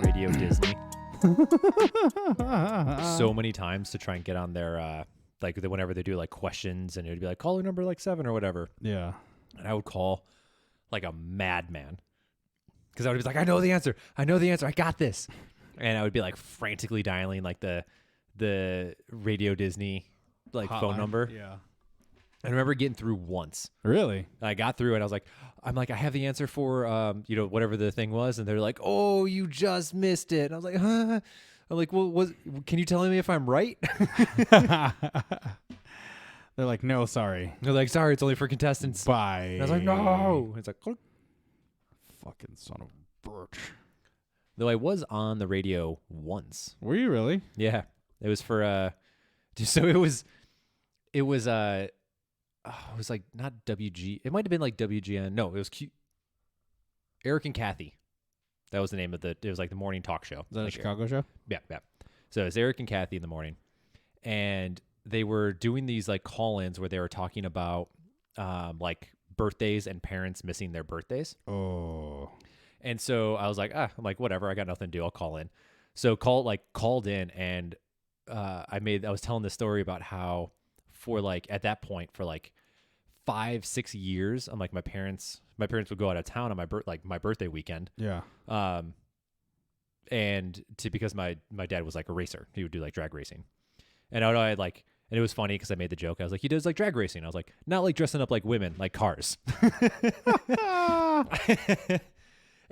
Radio Disney so many times to try and get on their whenever they do like questions, and it would be like caller number like 7 or whatever. Yeah. And I would call like a madman because I would be like, I know the answer, I got this, and I would be like frantically dialing like the Radio Disney like Hotline. phone number. Yeah. I remember getting through once. Really? I got through and I was like, I have the answer for, whatever the thing was. And they're like, oh, you just missed it. And I was like, huh? I'm like, well, can you tell me if I'm right? They're like, no, sorry. They're like, sorry, it's only for contestants. Bye. And I was like, no. It's like, click. Fucking son of a bitch. Though I was on the radio once. Were you really? Yeah. It was for, so it was like not WG. It might have been like WGN. No, it was Eric and Kathy. That was the name of it was like the morning talk show. Is that like a Chicago show? Yeah. So it was Eric and Kathy in the morning. And they were doing these like call-ins where they were talking about like birthdays and parents missing their birthdays. Oh. And so I was like, I'm like, whatever, I got nothing to do. I'll call in. So called in, and I was telling this story about how for like at that point for like 5-6 years, I'm like my parents would go out of town on my birthday weekend. Yeah. And because my dad was like a racer, he would do like drag racing, and and it was funny because I made the joke. I was like, he does like drag racing. I was like, not like dressing up like women, like cars.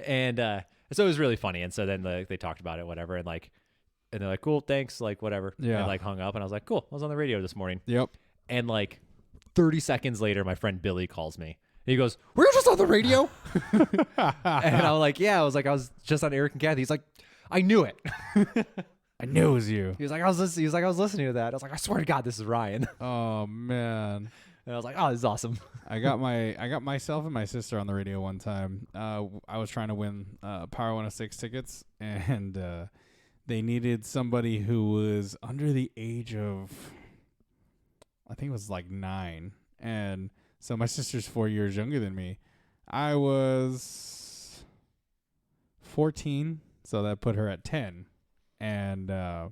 And so it was really funny. And so then they talked about it, whatever, and they're like, cool, thanks, like whatever. Yeah. And like hung up, and I was like, cool. I was on the radio this morning. Yep. And like 30 seconds later, my friend Billy calls me. And he goes, "Were you just on the radio?" And I'm like, "Yeah." I was just on Eric and Kathy. He's like, "I knew it." I knew it was you. He was like, I was listening to that. I was like, "I swear to God, this is Ryan." Oh man. And I was like, "Oh, this is awesome." I got myself and my sister on the radio one time. I was trying to win Power 106 tickets, and they needed somebody who was under the age of, I think it was like 9. And so my sister's 4 years younger than me. I was 14, so that put her at 10. And I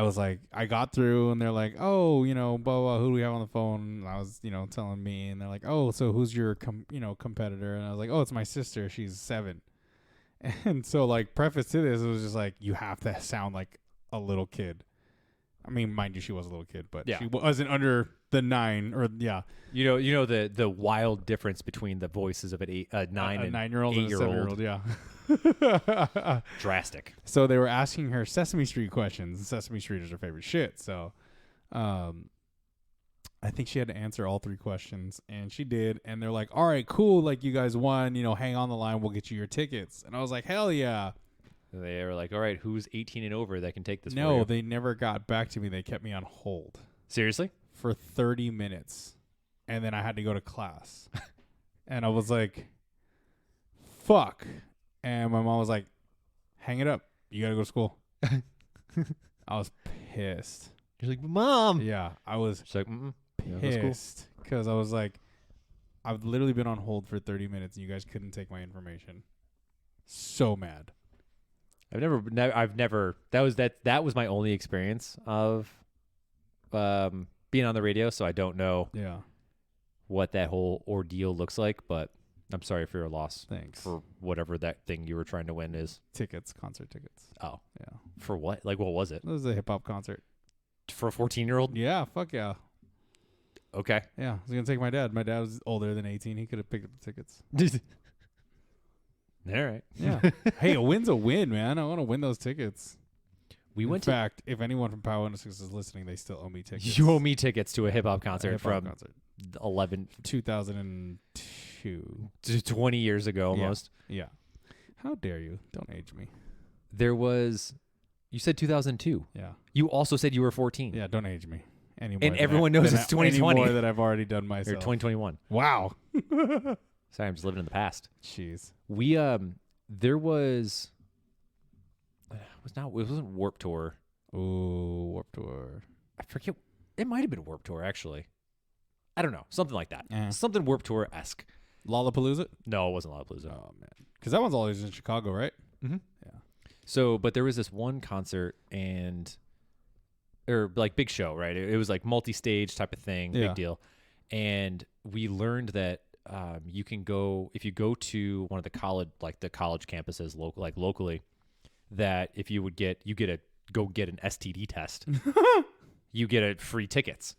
was like, I got through, and they're like, oh, blah, blah, who do we have on the phone? And I was, telling me, and they're like, oh, so who's your, competitor? And I was like, oh, it's my sister. She's 7. And so, like, preface to this, it was just like, you have to sound like a little kid. I mean, mind you, she was a little kid, but yeah. She wasn't under the 9 or, yeah. You know the wild difference between the voices of a 9 and 9-year-old and a 7-year-old, yeah. Drastic. So they were asking her Sesame Street questions. Sesame Street is her favorite shit. So I think she had to answer all 3 questions, and she did. And they're like, all right, cool. Like, you guys won. Hang on the line. We'll get you your tickets. And I was like, hell yeah. They were like, all right, who's 18 and over that can take this? No, they never got back to me. They kept me on hold. Seriously? For 30 minutes. And then I had to go to class. And I was like, fuck. And my mom was like, hang it up. You got to go to school. I was pissed. You're like, Mom. Yeah, I was pissed. Because I was like, I've literally been on hold for 30 minutes and you guys couldn't take my information. So mad. I've never, that was my only experience of being on the radio, so I don't know what that whole ordeal looks like, but I'm sorry for your loss. Thanks. For whatever that thing you were trying to win is. Concert tickets. Oh. Yeah. For what? Like, what was it? It was a hip-hop concert. For a 14-year-old? Yeah, fuck yeah. Okay. Yeah, I was going to take my dad. My dad was older than 18. He could have picked up the tickets. All right. Yeah. Hey, a win's a win, man. I want to win those tickets. In fact, if anyone from Power 106 is listening, they still owe me tickets. You owe me tickets to a hip-hop concert from 2002. 20 years ago almost. Yeah. How dare you? Don't age me. You said 2002. Yeah. You also said you were 14. Yeah, don't age me. Anymore and everyone knows it's 2020. Any more that I've already done myself. Or 2021. Wow. Sorry, I'm just living in the past. Jeez. There was... It wasn't Warped Tour. Ooh, Warped Tour. I forget. It might have been Warped Tour, actually. I don't know. Something like that. Something Warped Tour-esque. Lollapalooza? No, it wasn't Lollapalooza. Oh, man. Because that one's always in Chicago, right? Mm-hmm. Yeah. So, but there was this one concert or like big show, right? It was like multi-stage type of thing, Yeah. big deal. And we learned that you can go, if you go to one of the college campuses locally, that if you get an STD test, you get free tickets.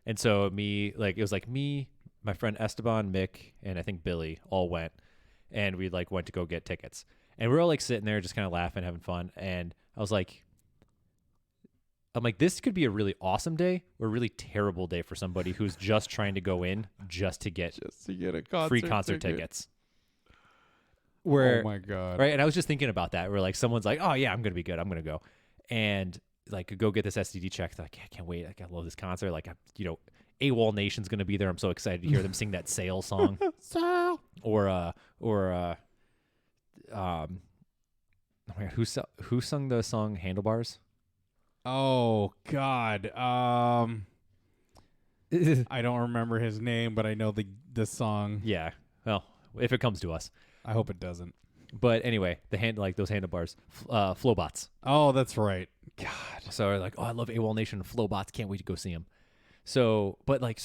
And so it was like me, my friend Esteban, Mick, and I think Billy all went, and we like went to go get tickets. And we were all like sitting there just kind of laughing, having fun. And I'm like, this could be a really awesome day or a really terrible day for somebody who's just trying to go in just to get a free concert tickets. Oh my God. Right. And I was just thinking about that, where like someone's like, oh yeah, I'm going to be good, I'm going to go. And like go get this STD check. They're like, I can't wait. Like, I love this concert. Like, AWOL Nation's going to be there. I'm so excited to hear them sing that Sail song. Sail. Or oh my God, who sung the song Handlebars? Oh God. I don't remember his name, but I know the song. Yeah. Well, if it comes to us. I hope it doesn't. But anyway, those handlebars, Flowbots. Oh, that's right. God. So we're like, oh, I love AWOL Nation and Flowbots. Can't wait to go see them. So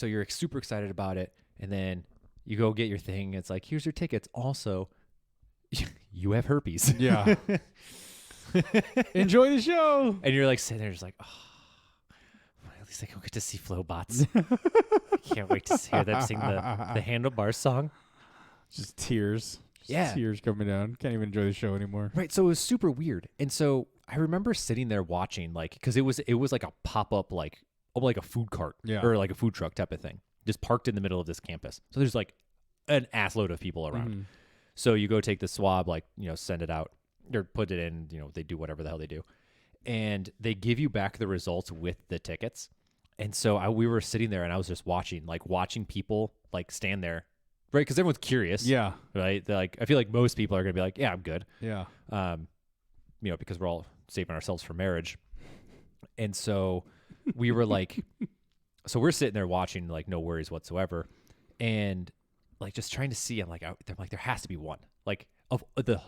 you're super excited about it, and then you go get your thing. It's like, here's your tickets. Also, you have herpes. Yeah. Enjoy the show. And you're like sitting there just like, oh, at least I can get to see Flowbots. I can't wait to hear them sing the Handlebars song. Just tears. Yeah. Tears coming down. Can't even enjoy the show anymore. Right. So it was super weird. And so I remember sitting there watching, like, because it was like a pop-up, like a food cart or like a food truck type of thing, just parked in the middle of this campus. So there's like an assload of people around. Mm-hmm. So you go take the swab, like, send it out or put it in, they do whatever the hell they do. And they give you back the results with the tickets. And so we were sitting there and I was just watching people like stand there, right? Because everyone's curious. Yeah. Right. They're like, I feel like most people are going to be like, yeah, I'm good. Yeah. Because we're all saving ourselves for marriage. And so we were like, so we're sitting there watching, like, no worries whatsoever. And like, just trying to see, they're like, there has to be one, like, of the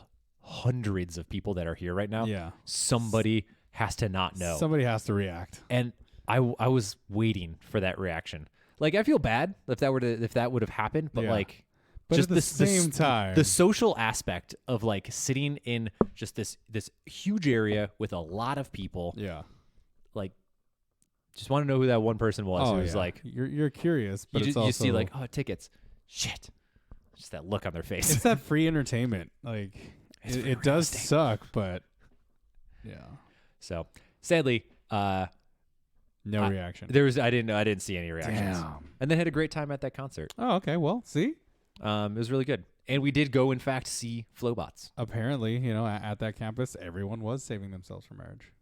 hundreds of people that are here right now. Yeah. Somebody has to not know. Somebody has to react. And I was waiting for that reaction. Like, I feel bad if that would have happened, but but just at the same time, the social aspect of like sitting in just this huge area with a lot of people. Yeah. Like, just want to know who that one person was. Who was like, you're curious, but you see like, oh, tickets, shit, just that look on their face. It's that free entertainment. Like, it does suck, but yeah. So sadly, no reaction. I didn't see any reactions. Damn. And then had a great time at that concert. Oh, okay. Well, see, it was really good, and we did go in fact see Flowbots. Apparently, at that campus, everyone was saving themselves for marriage.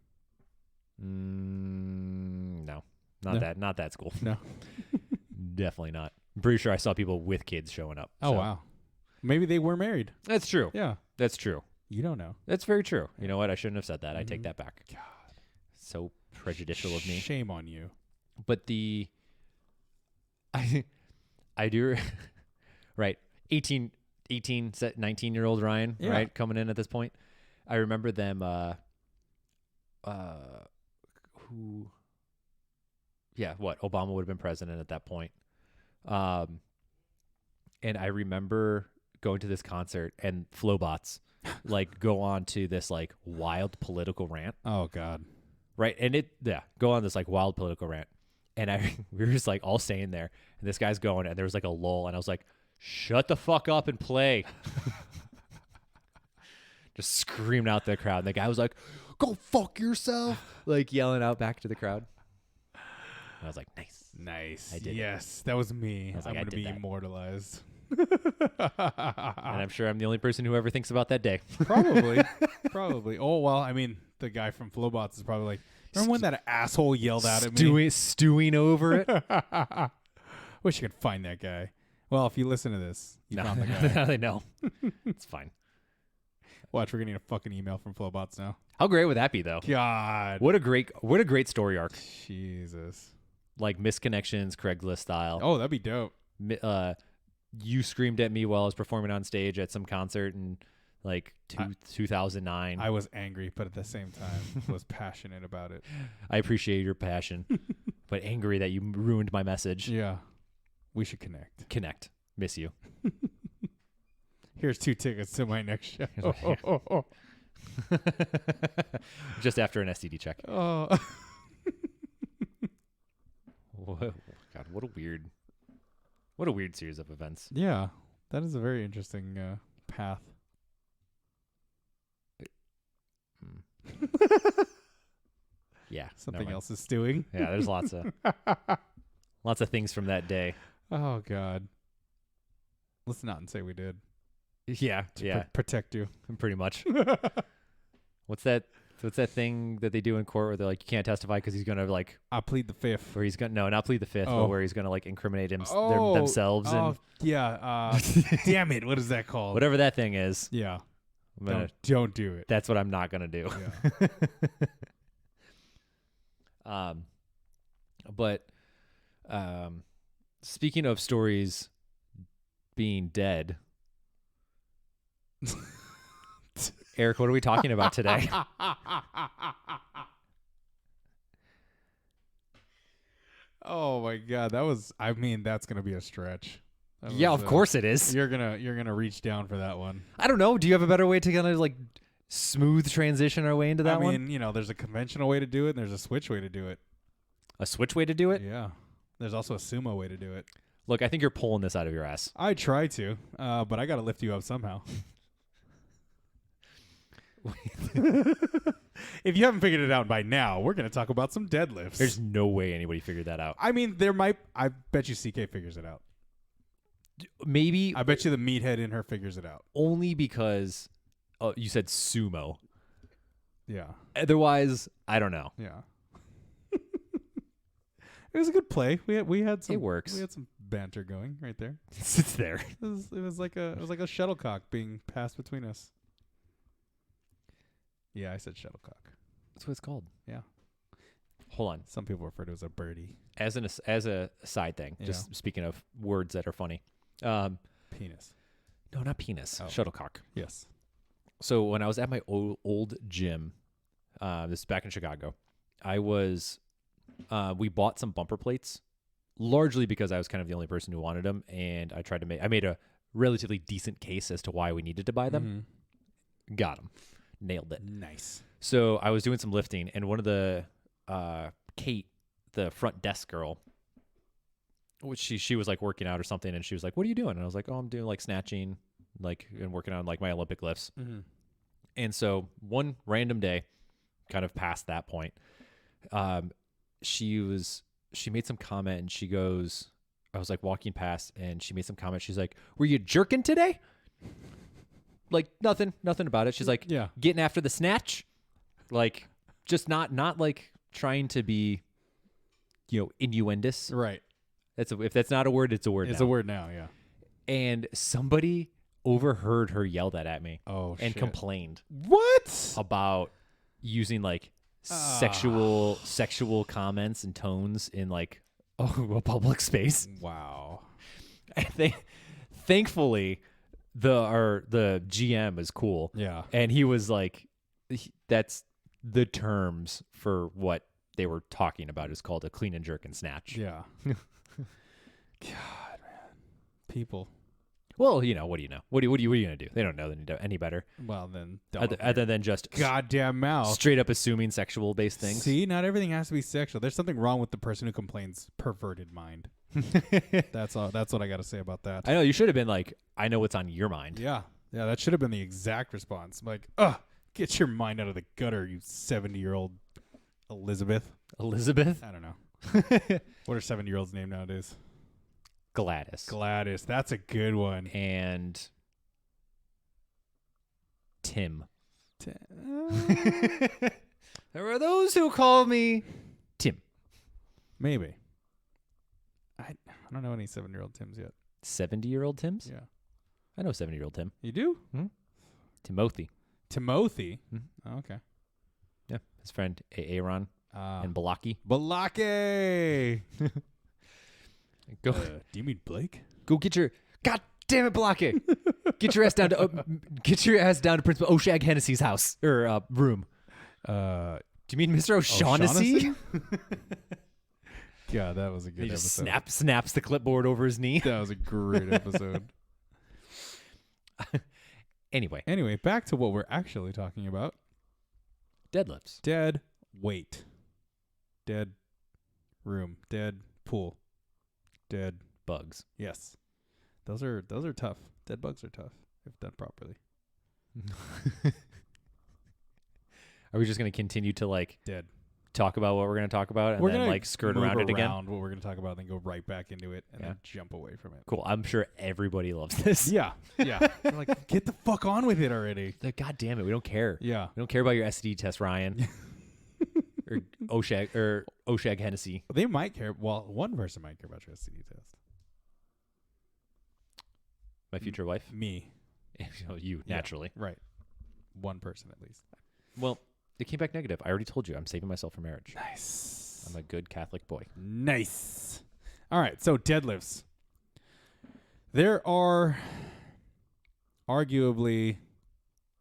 No, not that school. No, definitely not. I'm pretty sure I saw people with kids showing up. Oh, wow. Maybe they were married. That's true. Yeah. That's true. You don't know. That's very true. You know what? I shouldn't have said that. I take that back. God. So prejudicial of me. Shame on you. But I do, right, 19-year-old Ryan, right, coming in at this point. I remember them, Obama would have been president at that point. And I remember going to this concert and Flowbots like go on to this like wild political rant. Oh God. Right. And go on this like wild political rant. And we were just like all staying there and this guy's going and there was like a lull and I was like, shut the fuck up and play. Just screamed out to the crowd. And the guy was like, go fuck yourself. Like yelling out back to the crowd. And I was like, nice. I did. Yes, that was me. I was like, I'm I going to did be that. immortalized. And I'm sure I'm the only person who ever thinks about that day. Probably. Oh, well, I mean, the guy from Flowbots is probably like, remember when that asshole yelled out at me? Stewing over it. Wish you could find that guy. Well, if you listen to this, you found the guy. Now they know. It's fine. Watch, we're getting a fucking email from Flowbots now. How great would that be, though? God. What a great story arc. Jesus. Like misconnections, Craigslist style. Oh, that'd be dope. You screamed at me while I was performing on stage at some concert, and like 2009. I was angry, but at the same time was passionate about it. I appreciate your passion, but angry that you ruined my message. Yeah. We should connect. Connect. Miss you. Here's 2 tickets to my next show. Just after an STD check. Oh. Whoa. God, what a weird series of events. Yeah. That is a very interesting path. Yeah. Something else is stewing. Yeah, there's lots of things from that day. Oh, God. Let's not and say we did. Yeah. Yeah. Protect you. Pretty much. What's that thing that they do in court where they're like, you can't testify because he's going to like... I plead the fifth. Where he's going to... No, not plead the fifth, but where he's going to like incriminate themselves. And yeah. Damn it. What is that called? Whatever that thing is. Yeah. Don't do it. That's what I'm not going to do. Yeah. But speaking of stories being dead, Eric, what are we talking about today? Oh my God, that's gonna be a stretch. Yeah, of course it is. You're gonna reach down for that one. I don't know. Do you have a better way to kind of like smooth transition our way into that one? I mean, there's a conventional way to do it, and there's a switch way to do it. A switch way to do it? Yeah. There's also a sumo way to do it. Look, I think you're pulling this out of your ass. I try to, but I got to lift you up somehow. If you haven't figured it out by now, we're going to talk about some deadlifts. There's no way anybody figured that out. I mean, I bet you CK figures it out. Maybe. I bet you the meathead in her figures it out. Only because you said sumo. Yeah. Otherwise, I don't know. Yeah. It was a good play. We had some. It works. We had some banter going right there. It's there. It was like a shuttlecock being passed between us. Yeah, I said shuttlecock. That's what it's called. Yeah. Hold on. Some people refer to it as a birdie. As a side thing, just speaking of words that are funny. Penis. No, not penis. Oh. Shuttlecock. Yes. So when I was at my old gym, this is back in Chicago, we bought some bumper plates, largely because I was kind of the only person who wanted them, and I made a relatively decent case as to why we needed to buy them. Mm-hmm. Got them. Nailed it. Nice. So I was doing some lifting, and one of the Kate, the front desk girl, which she was like working out or something, and she was like, "What are you doing?" And I was like, "Oh, I'm doing like snatching, like and working on like my Olympic lifts." Mm-hmm. And so one random day, kind of past that point, she made some comment, and she goes, I was like walking past, and she made some comment. She's like, "Were you jerking today?" Like nothing about it. She's like, "Yeah, getting after the snatch," like just not like trying to be, innuendous. Right. If that's not a word, it's a word. It's now. a word now. Yeah. And somebody overheard her yell that at me. Oh, and shit. complained. What? About using like sexual comments and tones in like a public space. Wow. And thankfully, the GM is cool. Yeah. And he was like, that's the terms for what they were talking about is called a clean and jerk and snatch. Yeah. God, man. People. Well, what do you know? What are you going to do? They don't know any better. Well, then other than just goddamn mouth. Straight up assuming sexual based things. See, not everything has to be sexual. There's something wrong with the person who complains perverted mind. That's all. That's what I got to say about that. I know you should have been like, I know what's on your mind. Yeah. Yeah, that should have been the exact response. Like, get your mind out of the gutter, you 70-year-old Elizabeth. Elizabeth? I don't know. What are 70-year-olds named nowadays? Gladys. That's a good one. And Tim. There are those who call me Tim. Maybe. I don't know any 7-year-old Tims yet. 70-year-old Tims? Yeah. I know 70-year-old Tim. You do? Hmm? Timothy. Mm-hmm. Oh, okay. Yeah. His friend Aaron and Balaki. Balaki! Go. Do you mean Blake? Go get your... God damn it, Balaki! Get your ass down to Principal O'Shag Hennessy's house or room. Do you mean Mr. O'Shaughnessy? Yeah, that was a good He just episode. snaps the clipboard over his knee. That was a great episode. Anyway, back to what we're actually talking about. deadlifts. Dead weight. Dead room. Dead pool. Dead. Bugs. Yes. Those are tough. Dead bugs are tough if done properly. Are we just going to continue to like Dead. talk about what we're going to talk about and We're then gonna like skirt move around it again? what we're going to talk about, then go right back into it and Yeah. then jump away from it. Cool. I'm sure everybody loves this. Yeah. We're like, get the fuck on with it already. God damn it. We don't care. Yeah. We don't care about your STD test, Ryan. or O'Shag Hennessy. They might care. Well, one person might care about your STD test. My future wife. Me. You, naturally. Yeah, right. One person at least. Well, it came back negative. I already told you. I'm saving myself for marriage. Nice. I'm a good Catholic boy. Nice. All right. So deadlifts. There are arguably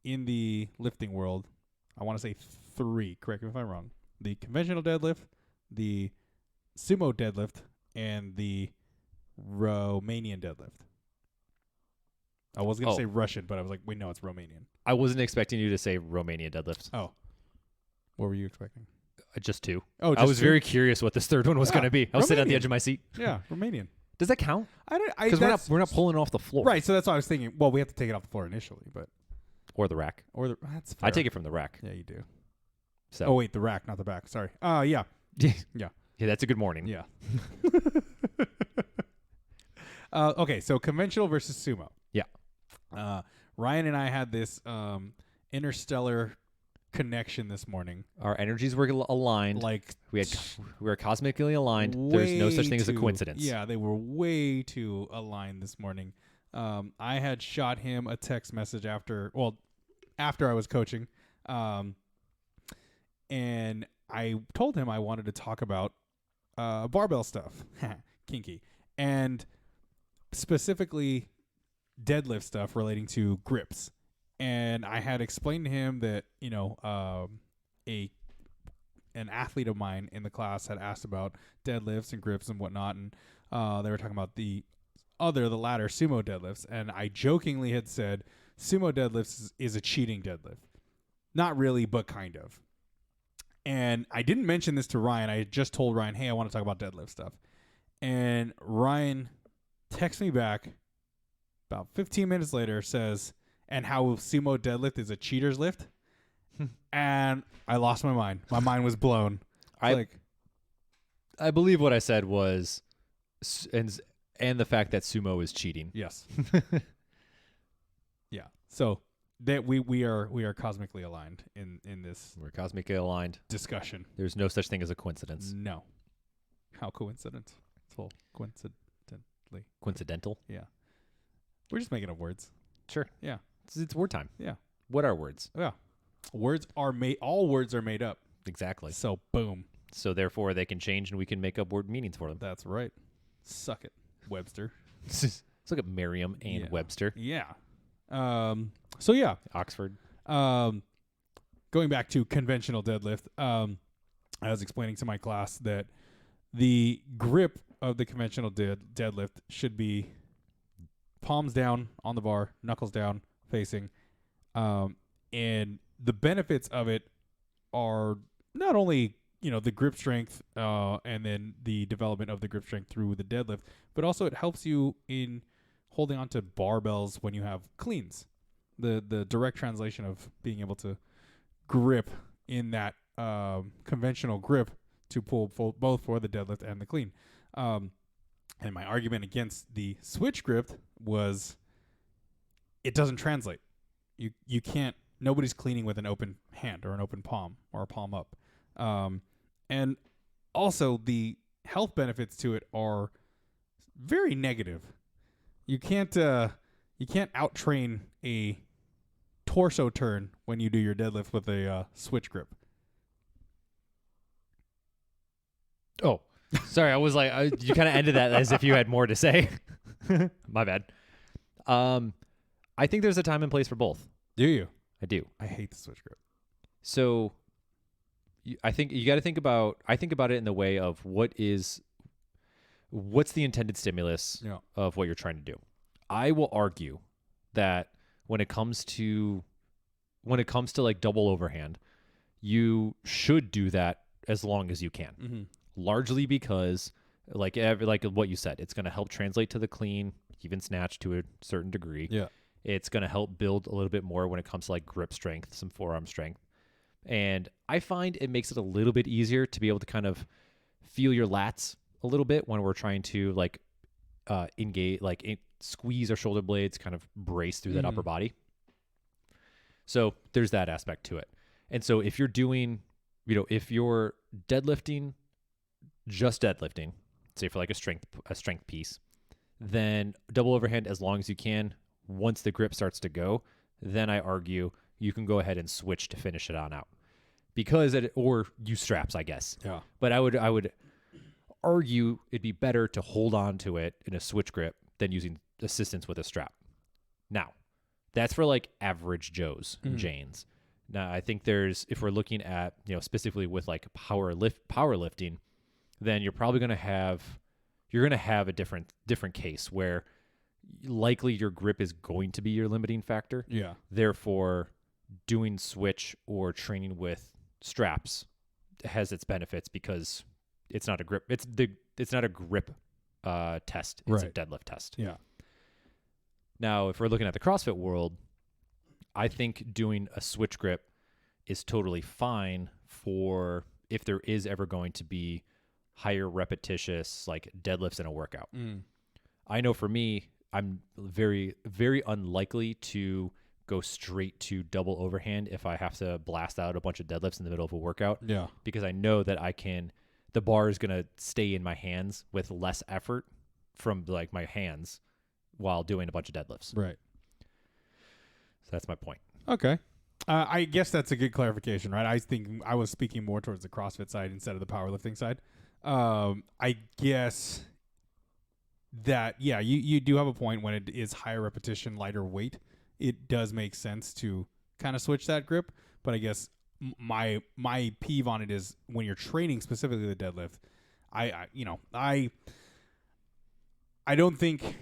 in the lifting world, I want to say 3. Correct me if I'm wrong. The conventional deadlift, the sumo deadlift, and the Romanian deadlift. I was going to say Russian, but I was like, wait, no, it's Romanian. I wasn't expecting you to say Romanian deadlifts. Oh. What were you expecting? Just 2. Oh, I was very curious what this third one was going to be. I was sitting at the Romanian. edge of my seat. Yeah, Romanian. Does that count? Because we're not pulling it off the floor. Right, so that's what I was thinking. Well, we have to take it off the floor initially, but Or the rack. that's fair. I take it from the rack. Yeah, you do. So. Oh wait, the rack, not the back. Sorry. Yeah. Yeah, that's a good morning. Yeah. Okay, so conventional versus sumo. Yeah. Ryan and I had this interstellar connection this morning. Our energies were aligned. Like we were cosmically aligned. There's no such thing as a too- coincidence. Yeah, they were way too aligned this morning. I had shot him a text message after I was coaching. And I told him I wanted to talk about barbell stuff. Kinky. And specifically deadlift stuff relating to grips. And I had explained to him that, an athlete of mine in the class had asked about deadlifts and grips and whatnot, and they were talking about the latter, sumo deadlifts, and I jokingly had said sumo deadlifts is a cheating deadlift. Not really, but kind of. And I didn't mention this to Ryan. I had just told Ryan, hey, I want to talk about deadlift stuff. And Ryan texts me back about 15 minutes later, says, and how sumo deadlift is a cheater's lift. And I lost my mind. My mind was blown. I believe what I said was, and the fact that sumo is cheating. Yes. Yeah. So that we are cosmically aligned in this We're cosmically aligned. discussion. There's no such thing as a coincidence. No. How coincident? It's all coincidentally. Coincidental? Yeah. We're just making up words. Sure. Yeah. It's word time. Yeah. What are words? Yeah. All words are made up. Exactly. So boom. So therefore they can change and we can make up word meanings for them. That's right. Suck it, Webster. Let's look at Merriam and Yeah. Webster. Yeah. So yeah. Oxford. Going back to conventional deadlift, I was explaining to my class that the grip of the conventional deadlift should be palms down on the bar, knuckles down, facing. And the benefits of it are not only, the grip strength and then the development of the grip strength through the deadlift, but also it helps you in holding on to barbells when you have cleans. The direct translation of being able to grip in that conventional grip to pull both for the deadlift and the clean. And my argument against the switch grip was it doesn't translate. You can't. Nobody's cleaning with an open hand or an open palm or a palm up. And also the health benefits to it are very negative. You can't out train a torso turn when you do your deadlift with a switch grip. Oh, sorry. I was like, you kind of ended that as if you had more to say. My bad. I think there's a time and place for both. Do you? I do. I hate the switch grip. So I think you got to think about. I think about it in the way of what's the intended stimulus Yeah. of what you're trying to do. I will argue that when it comes to like double overhand, you should do that as long as you can. Mm-hmm. Largely because like what you said, it's going to help translate to the clean, even snatch to a certain degree. Yeah. It's going to help build a little bit more when it comes to like grip strength, some forearm strength. And I find it makes it a little bit easier to be able to kind of feel your lats a little bit when we're trying to like engage, like squeeze our shoulder blades, kind of brace through that upper body. So there's that aspect to it. And so if you're doing, if you're deadlifting, just deadlifting, say for like a strength piece, then double overhand as long as you can. Once the grip starts to go, then I argue you can go ahead and switch to finish it on out, or use straps, I guess. Yeah. But I would argue it'd be better to hold on to it in a switch grip than using assistance with a strap. Now, that's for like average Joes and Janes. Now, I think if we're looking at, specifically with like powerlifting, then you're probably going to have a different case where likely your grip is going to be your limiting factor. Yeah. Therefore, doing switch or training with straps has its benefits because it's not a grip. It's not a grip test. It's a deadlift test. Yeah. Now, if we're looking at the CrossFit world, I think doing a switch grip is totally fine for if there is ever going to be higher repetitious like deadlifts in a workout. I know for me, I'm very, very unlikely to go straight to double overhand if I have to blast out a bunch of deadlifts in the middle of a workout. Yeah. Because I know that the bar is going to stay in my hands with less effort from like my hands while doing a bunch of deadlifts. Right. So that's my point. Okay. I guess that's a good clarification, right? I think I was speaking more towards the CrossFit side instead of the powerlifting side. I guess that, yeah, you do have a point when it is higher repetition, lighter weight. It does make sense to kind of switch that grip. But I guess my peeve on it is when you're training specifically the deadlift, I don't think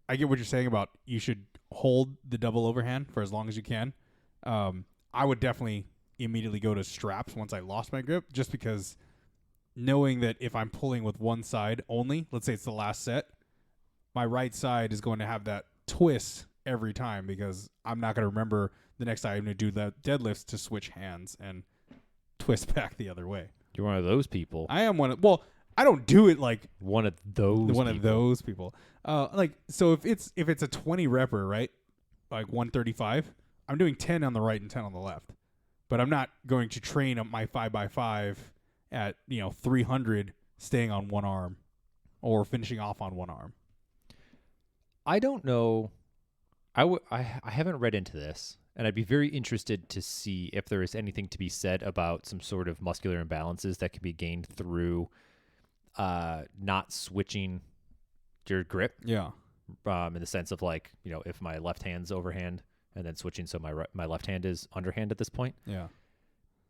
I get what you're saying about you should hold the double overhand for as long as you can. I would definitely immediately go to straps once I lost my grip, just because knowing that if I'm pulling with one side only, let's say it's the last set, my right side is going to have that twist every time because I'm not going to remember the next time I'm going to do the deadlifts to switch hands and twist back the other way. You're one of those people. I am one of, well, I don't do it like one of those people. So if it's a 20 repper, right? Like 135, I'm doing 10 on the right and 10 on the left. But I'm not going to train up my 5x5 at, 300 staying on one arm or finishing off on one arm. I don't know. I haven't read into this, and I'd be very interested to see if there is anything to be said about some sort of muscular imbalances that can be gained through not switching your grip. Yeah. In the sense of like, if my left hand's overhand and then switching so my left hand is underhand at this point. Yeah.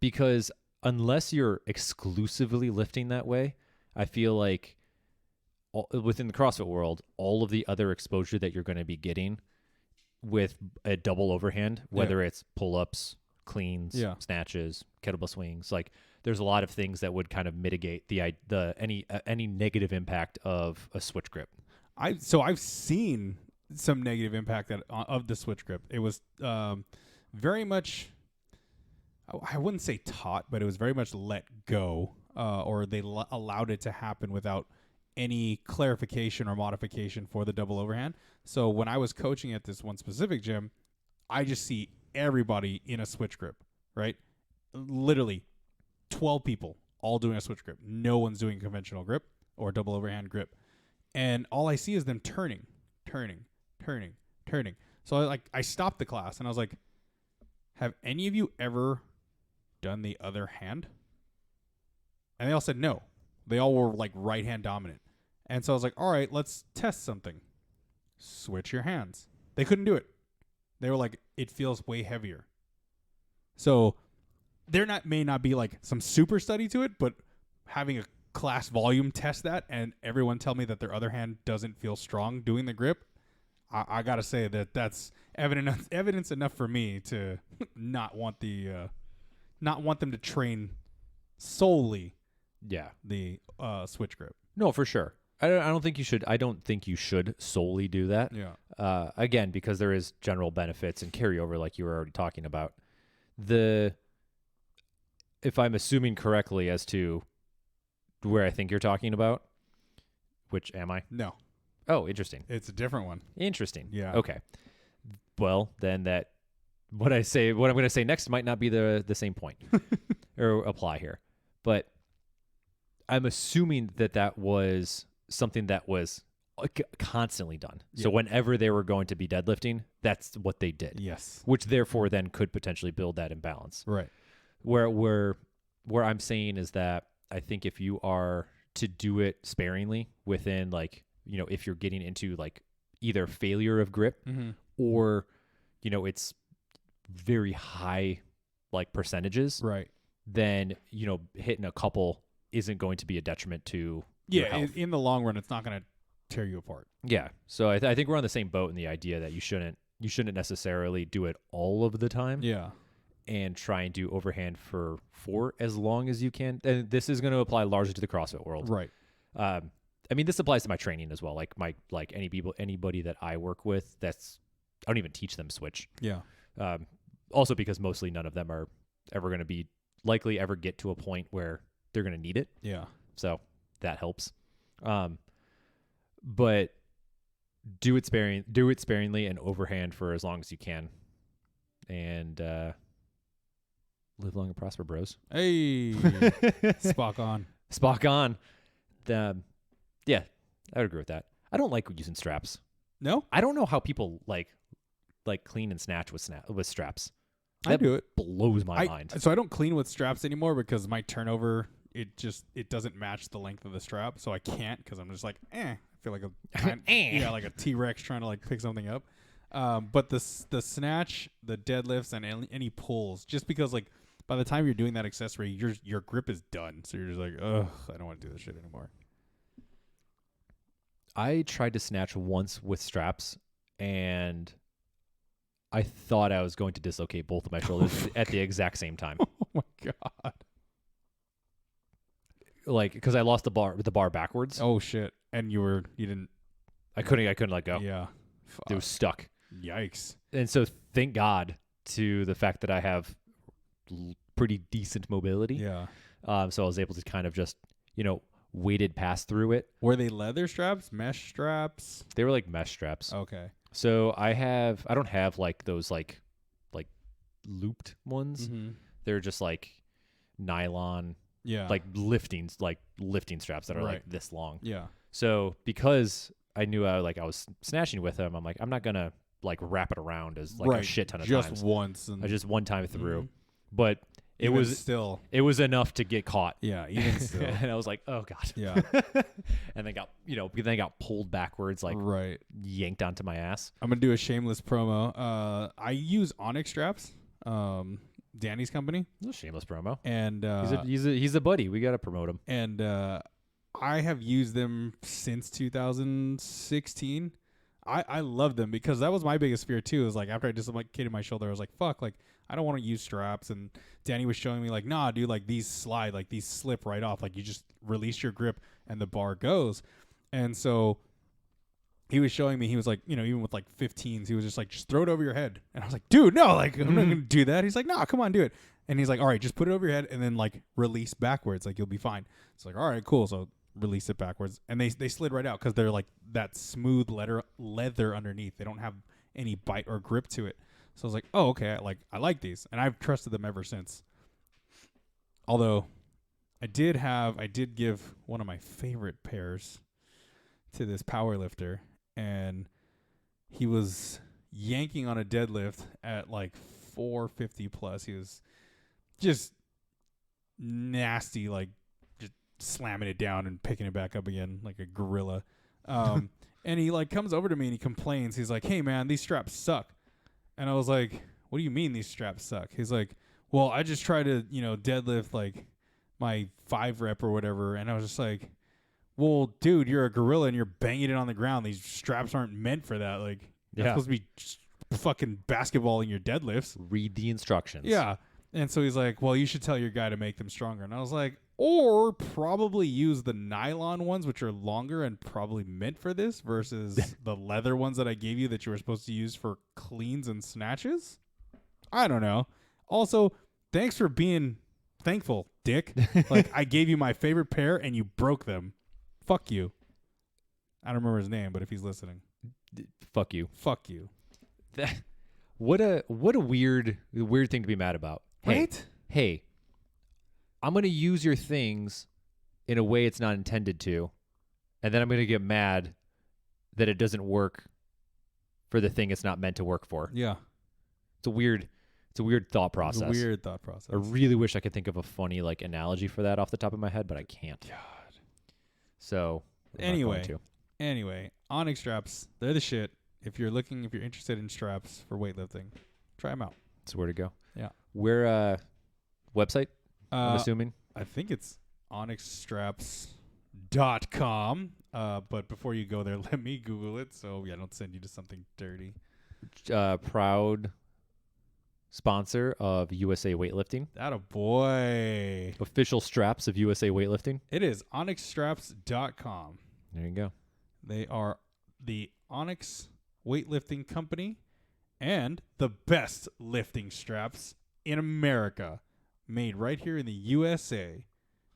Because unless you're exclusively lifting that way, I feel like within the CrossFit world, all of the other exposure that you're going to be getting with a double overhand, whether it's pull-ups, cleans, snatches, kettlebell swings, like there's a lot of things that would kind of mitigate any negative impact of a switch grip. I've seen some negative impact of the switch grip. It was very much, I wouldn't say taught, but it was very much let go, or they allowed it to happen without any clarification or modification for the double overhand. So when I was coaching at this one specific gym, I just see everybody in a switch grip, right? Literally 12 people all doing a switch grip. No one's doing conventional grip or double overhand grip. And all I see is them turning. So I stopped the class and I was like, have any of you ever done the other hand? And they all said no. They all were like right hand dominant. And so I was like, all right, let's test something. Switch your hands. They couldn't do it. They were like, it feels way heavier. So may not be like some super study to it, but having a class volume test that and everyone tell me that their other hand doesn't feel strong doing the grip, I gotta say that's evidence enough for me to not want them to train solely the switch grip. No, for sure. I don't think you should. I don't think you should solely do that. Yeah. Again, because there is general benefits and carryover, like you were already talking about. If I'm assuming correctly as to where I think you're talking about, which am I? No. Oh, interesting. It's a different one. Interesting. Yeah. Okay. Well, then what I'm going to say next might not be the same point or apply here, but I'm assuming that was something that was constantly done. Yeah. So whenever they were going to be deadlifting, that's what they did. Yes. Which therefore then could potentially build that imbalance. Right. Where I'm saying is that I think if you are to do it sparingly within like, if you're getting into like either failure of grip or, it's very high like percentages, right? Then, hitting a couple isn't going to be a detriment to your health. In the long run, it's not going to tear you apart. Yeah. So I think we're on the same boat in the idea that you shouldn't necessarily do it all of the time. Yeah. And try and do overhand for as long as you can. And this is going to apply largely to the CrossFit world. Right. I mean, this applies to my training as well. Like anybody that I work with, I don't even teach them switch. Yeah. Also because mostly none of them are ever going to be likely ever get to a point where they're going to need it. Yeah. So that helps. But do it sparingly and overhand for as long as you can. And, live long and prosper, bros. Hey. Spock on. Yeah, I would agree with that. I don't like using straps. No? I don't know how people like clean and snatch with straps. I do it. Blows my mind. So I don't clean with straps anymore because my turnover, it doesn't match the length of the strap. So I can't because I'm just like, I feel like like a T-Rex trying to like pick something up. But the snatch, the deadlifts, and any pulls, just because like by the time you're doing that accessory, your grip is done. So you're just like, ugh, I don't want to do this shit anymore. I tried to snatch once with straps, and I thought I was going to dislocate both of my shoulders at the exact same time. Oh my god! Like, because I lost the bar backwards. Oh shit! And you didn't. I couldn't let go. Yeah, it was stuck. Yikes! And so thank God to the fact that I have pretty decent mobility. Yeah. So I was able to kind of just weighted pass through it. Were they leather straps, mesh straps? They were like mesh straps. Okay. So I don't have like those like looped ones. Mm-hmm. They're just like nylon. Yeah. Like lifting straps that are like this long. Yeah. So because I knew I was snatching with them, I'm like, I'm not gonna like wrap it around as like a shit ton of times. Just once. Just one time through. But it was enough to get caught. Yeah, even still. And I was like, oh god. Yeah. And then got pulled backwards, like yanked onto my ass. I'm gonna do a shameless promo. I use Onyx straps. Danny's company. It's a shameless promo. And he's a buddy. We gotta promote him. And I have used them since 2016. I love them because that was my biggest fear too. Is like after I dislocated my shoulder, I was like, fuck, like I don't want to use straps. And Danny was showing me like, nah, dude, like these slide, like these slip right off. Like you just release your grip and the bar goes. And so he was showing me, he was like, even with like 15s, he was just like, just throw it over your head. And I was like, dude, no, like I'm not going to do that. He's like, nah, come on, do it. And he's like, all right, just put it over your head and then like release backwards. Like you'll be fine. It's like, all right, cool. So release it backwards. And they slid right out because they're like that smooth leather underneath. They don't have any bite or grip to it. So I was like, oh, okay, I like these. And I've trusted them ever since. Although I did give one of my favorite pairs to this power lifter, and he was yanking on a deadlift at like 450 plus. He was just nasty, like just slamming it down and picking it back up again like a gorilla. And he like comes over to me and he complains. He's like, hey man, these straps suck. And I was like, what do you mean these straps suck? He's like, well, I just try to, deadlift like my 5 rep or whatever. And I was just like, well, dude, you're a gorilla and you're banging it on the ground. These straps aren't meant for that. Like, you're supposed to be just fucking basketballing your deadlifts. Read the instructions. Yeah. And so he's like, well, you should tell your guy to make them stronger. And I was like, or probably use the nylon ones, which are longer and probably meant for this, versus the leather ones that I gave you that you were supposed to use for cleans and snatches. I don't know. Also, thanks for being thankful, dick. Like, I gave you my favorite pair and you broke them. Fuck you. I don't remember his name, but if he's listening. Fuck you. Fuck you. What a weird thing to be mad about. Right? Hey, I'm going to use your things in a way it's not intended to, and then I'm going to get mad that it doesn't work for the thing it's not meant to work for. Yeah. It's a weird thought process. It's a weird thought process. I really wish I could think of a funny like analogy for that off the top of my head, but I can't. God. So Anyway, Onyx straps, they're the shit. If you're interested in straps for weightlifting, try them out. That's where to go. Yeah. Where website? I'm assuming. I think it's onyxstraps.com. But before you go there, let me Google it so I don't send you to something dirty. Proud sponsor of USA Weightlifting. Atta boy. Official straps of USA Weightlifting. It is onyxstraps.com. There you go. They are the Onyx weightlifting company and the best lifting straps in America, made right here in the USA,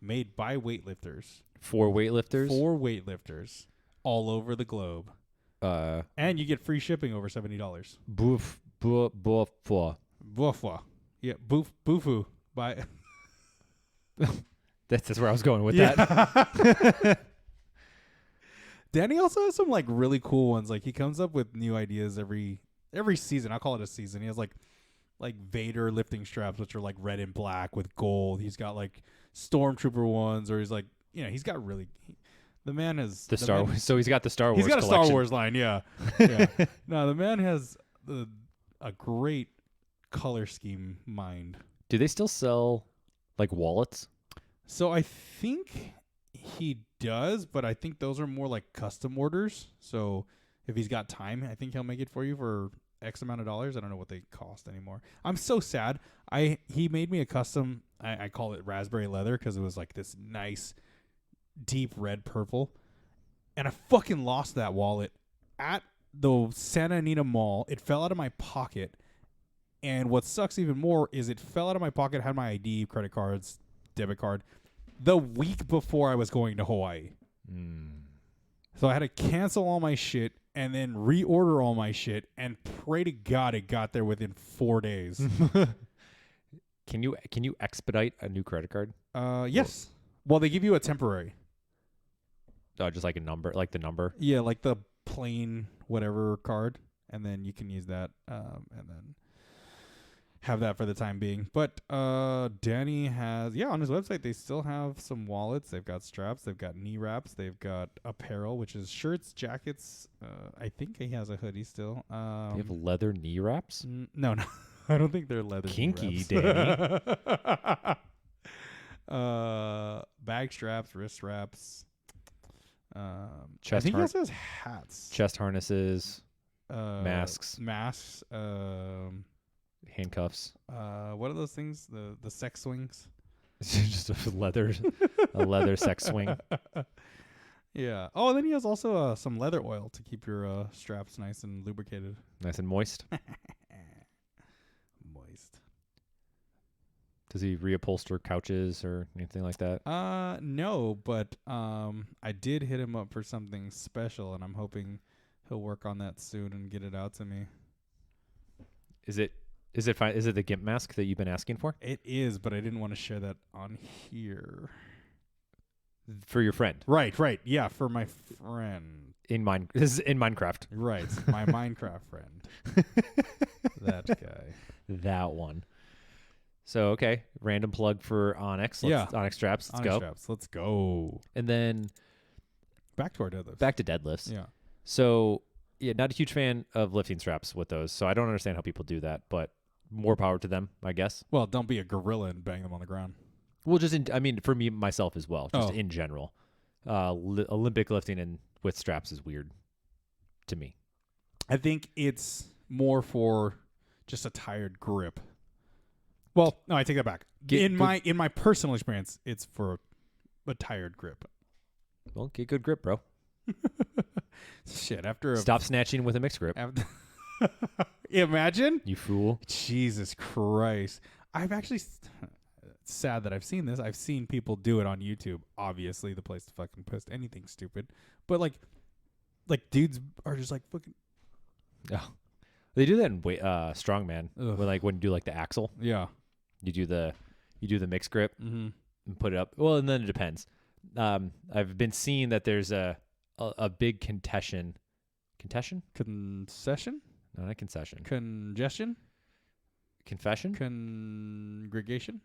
made by weightlifters. For weightlifters all over the globe. And you get free shipping over $70. Boof. Boofwa. Yeah, boofoo. By That's where I was going with that. Danny also has some like really cool ones. Like he comes up with new ideas every season. I call it a season. He has like Vader lifting straps, which are like red and black with gold. He's got like Stormtrooper ones, or he's like, he's got really. The man has Star Wars. So he's got the Star Wars. He's got a collection. Star Wars line. Yeah. Yeah. No, the man has a great color scheme mind. Do they still sell like wallets? So I think he does, but I think those are more like custom orders. So if he's got time, I think he'll make it for you for X amount of dollars. I don't know what they cost anymore. I'm so sad. He made me a custom. I call it raspberry leather because it was like this nice deep red purple, and I fucking lost that wallet at the Santa Anita Mall. It fell out of my pocket, and what sucks even more is it fell out of my pocket, had my ID, credit cards, debit card, the week before I was going to Hawaii. So I had to cancel all my shit and then reorder all my shit and pray to God it got there within 4 days. Can you expedite a new credit card? Yes. Well, they give you a temporary. Just like a number, like the number. Yeah, like the plain whatever card, and then you can use that, and then have that for the time being. But Danny has, on his website, they still have some wallets. They've got straps. They've got knee wraps. They've got apparel, which is shirts, jackets. I think he has a hoodie still. They have leather knee wraps? No. I don't think they're leather Kinky, knee Danny. Bag straps, wrist wraps. Chest I think he also has hats. Chest harnesses. Masks. Handcuffs. What are those things? The sex swings? Just a leather sex swing. Yeah. Oh, and then he has also some leather oil to keep your straps nice and lubricated. Nice and moist. Moist. Does he reupholster couches or anything like that? No, but I did hit him up for something special, and I'm hoping he'll work on that soon and get it out to me. Is it fine? Is it the GIMP mask that you've been asking for? It is, but I didn't want to share that on here. For your friend. Right. Yeah, for my friend. This is in Minecraft. Right. My Minecraft friend. That guy. That one. So, okay. Random plug for Onyx. Onyx straps. Let's go. And then back to our deadlifts. Back to deadlifts. Yeah. So Yeah, not a huge fan of lifting straps with those, so I don't understand how people do that. But more power to them, I guess. Well, don't be a gorilla and bang them on the ground. Well, just I mean, for me myself as well, just Oh. in general, Olympic lifting and with straps is weird to me. I think it's more for just a tired grip. Well, no, I take that back. In my personal experience, it's for a tired grip. Well, get good grip, bro. Shit, after Stop snatching with a mixed grip. Imagine, You fool. Jesus Christ. I've actually it's sad that I've seen this. I've seen people do it on YouTube. Obviously, the place to fucking post anything stupid. But like dudes are just like fucking. Oh. They do that in strongman. Ugh. When you do like the axle, Yeah. you do the mixed grip Mm-hmm. and put it up. Well, and then it depends. I've been seeing that there's a big concession. Concession? No, not concession. Congestion? Confession? Congregation?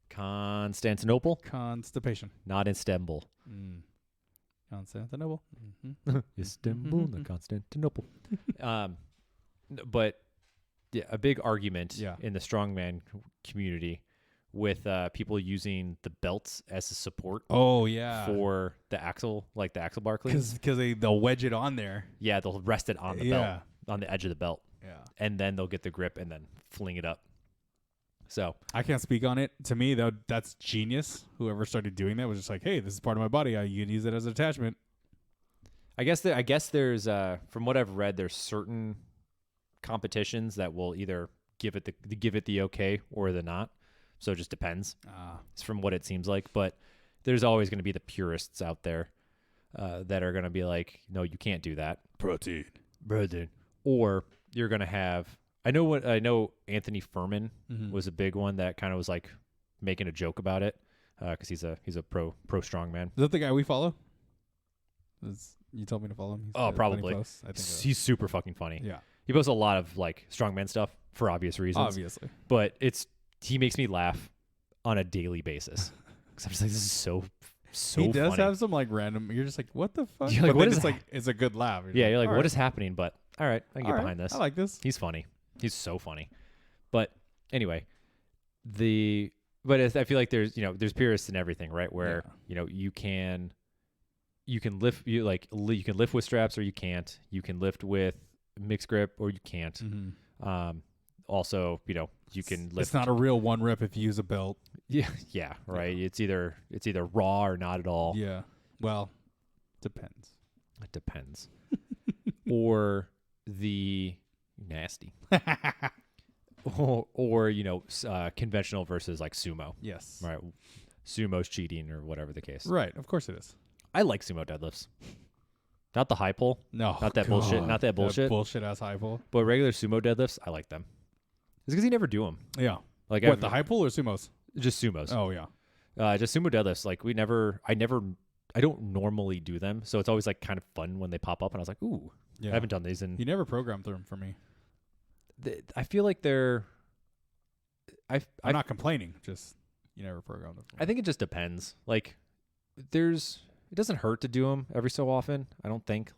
Constantinople? Constipation. Not Istanbul. Constantinople. Mm-hmm. Istanbul, not Constantinople. But yeah, a big argument in the strongman community with people using the belts as a support. Oh yeah, for the axle, like the axle bar cleats. Because they'll wedge it on there. Yeah, they'll rest it on the belt, on the edge of the belt. Yeah, and then they'll get the grip and then fling it up. So I can't speak on it. To me, that's genius. Whoever started doing that was just like, hey, this is part of my body. You can use it as an attachment. I guess there's from what I've read, there's certain competitions that will either give it the okay or the not. So it just depends. It's from what it seems like, but there's always going to be the purists out there that are going to be like, no, you can't do that. Protein. Or you're going to have. I know Anthony Furman Mm-hmm. was a big one that kind of was like making a joke about it because he's a pro strongman. Is that the guy we follow? You told me to follow him. He's Probably. I think He's super fucking funny. Yeah. He posts a lot of like strongman stuff for obvious reasons. Obviously. But he makes me laugh on a daily basis because I'm just like, this is so he does funny. have some like random. You're just like, what the fuck? You're like, but what then is it's that? like it's a good laugh. You're like, all what right. is happening? But all right, I can get All right, behind this. I like this. He's funny. He's so funny. But anyway, I feel like there's purists in everything, right? Where you can lift you can lift with straps or you can't. You can lift with mixed grip or you can't. Mm-hmm. Also, you can lift. It's not a real one rep if you use a belt. Yeah, right. It's either raw or not at all. Yeah. Well, depends. It depends. Or the nasty. or conventional versus like sumo. Yes. Right. Sumo's cheating or whatever the case. Right. Of course it is. I like sumo deadlifts. Not the high pull. No. Not that bullshit. Not that bullshit. Bullshit ass high pull. But regular sumo deadlifts, I like them. It's because you never do them. Yeah. Like what, the high pull or sumos? Just sumos. Oh yeah. Just sumo deadlifts. Like I don't normally do them, so it's always like kind of fun when they pop up. And I was like, ooh, Yeah. I haven't done these. And You never programmed through them for me. I feel like they're. I'm not complaining. Just you never programmed them. For me. I think it just depends. Like, it doesn't hurt to do them every so often. I don't think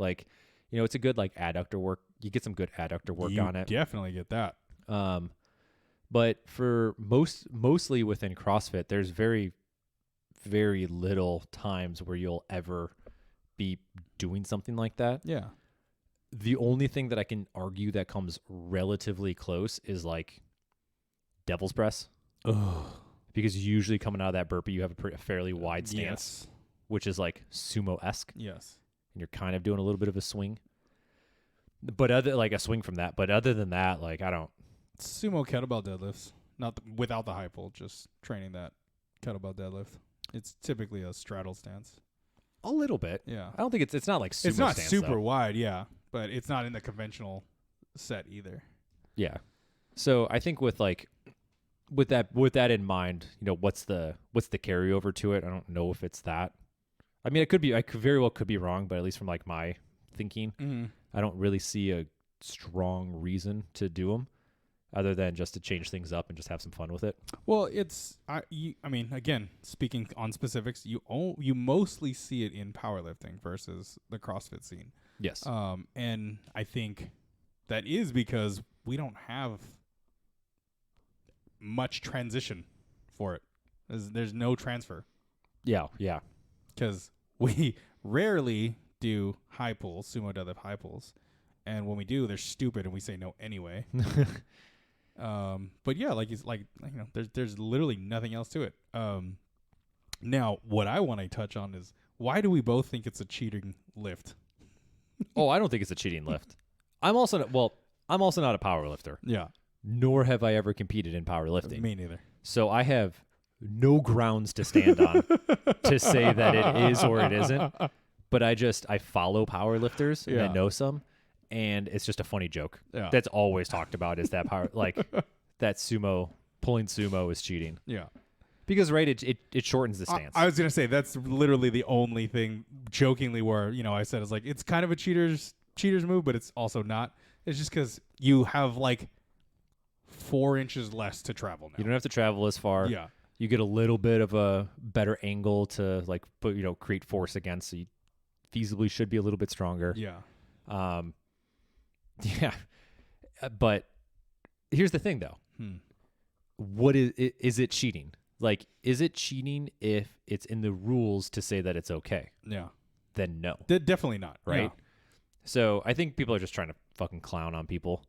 it's a good like adductor work. You get some good adductor work on it. Definitely get that. But for mostly within CrossFit, there's very, very little times where you'll ever be doing something like that. Yeah. The only thing that I can argue that comes relatively close is like devil's press. Ugh. Because usually coming out of that burpee, you have a fairly wide stance, Yes. which is like sumo-esque. Yes. And you're kind of doing a little bit of a swing. But a swing from that. But other than that, like I don't. Sumo kettlebell deadlifts, without the high pull, just training that kettlebell deadlift. It's typically a straddle stance. A little bit. Yeah. I don't think it's not like sumo It's not stance, super though. wide, yeah, but it's not in the conventional set either. Yeah. So I think with that in mind, what's the carryover to it? I don't know if it's that. I mean, I could very well be wrong, but at least from like my thinking, I don't really see a strong reason to do them other than just to change things up and just have some fun with it. Well, I mean, again, speaking on specifics, you mostly see it in powerlifting versus the CrossFit scene. Yes. And I think that is because we don't have much transition for it. There's no transfer Yeah. Yeah. because we rarely do high pulls, sumo deadlift high pulls, and when we do, they're stupid and we say no anyway. But yeah, there's literally nothing else to it. Now what I want to touch on is why do we both think it's a cheating lift? Oh, I don't think it's a cheating lift. I'm also not a power lifter. Yeah, Nor have I ever competed in powerlifting. me neither. So I have no grounds to stand on to say that it is or it isn't. But I follow powerlifters and I know some, and it's just a funny joke. Yeah. That's always talked about is that that pulling sumo is cheating. Yeah. Because it shortens the stance. I was gonna say that's literally the only thing jokingly where I said it's kind of a cheater's move, but it's also not. It's just because you have 4 inches less to travel now. You don't have to travel as far. Yeah. You get a little bit of a better angle to create force against. So you feasibly should be a little bit stronger. Yeah. Yeah. But here's the thing though. What is it cheating? Is it cheating if it's in the rules to say that it's okay? Yeah. Then no. Definitely not. Right? Yeah. So I think people are just trying to fucking clown on people.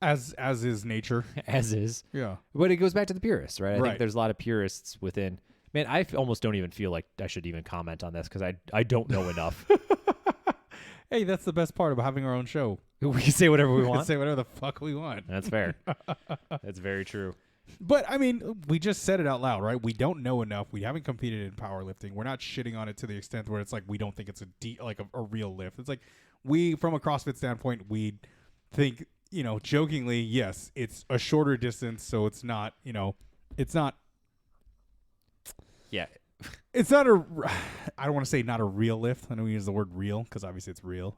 As is nature. As is. Yeah. But it goes back to the purists, right? I Right. think there's a lot of purists within. Man, I almost don't even feel like I should even comment on this because I don't know enough. Hey, that's the best part about having our own show. We can say whatever we We can want. say whatever the fuck we want. That's fair. That's very true. But I mean, we just said it out loud, right? We don't know enough. We haven't competed in powerlifting. We're not shitting on it to the extent where it's we don't think it's a real lift. It's we, from a CrossFit standpoint, we think, jokingly, yes, it's a shorter distance, so it's not, it's not. Yeah. It's not I don't want to say not a real lift. I know we use the word real because obviously it's real.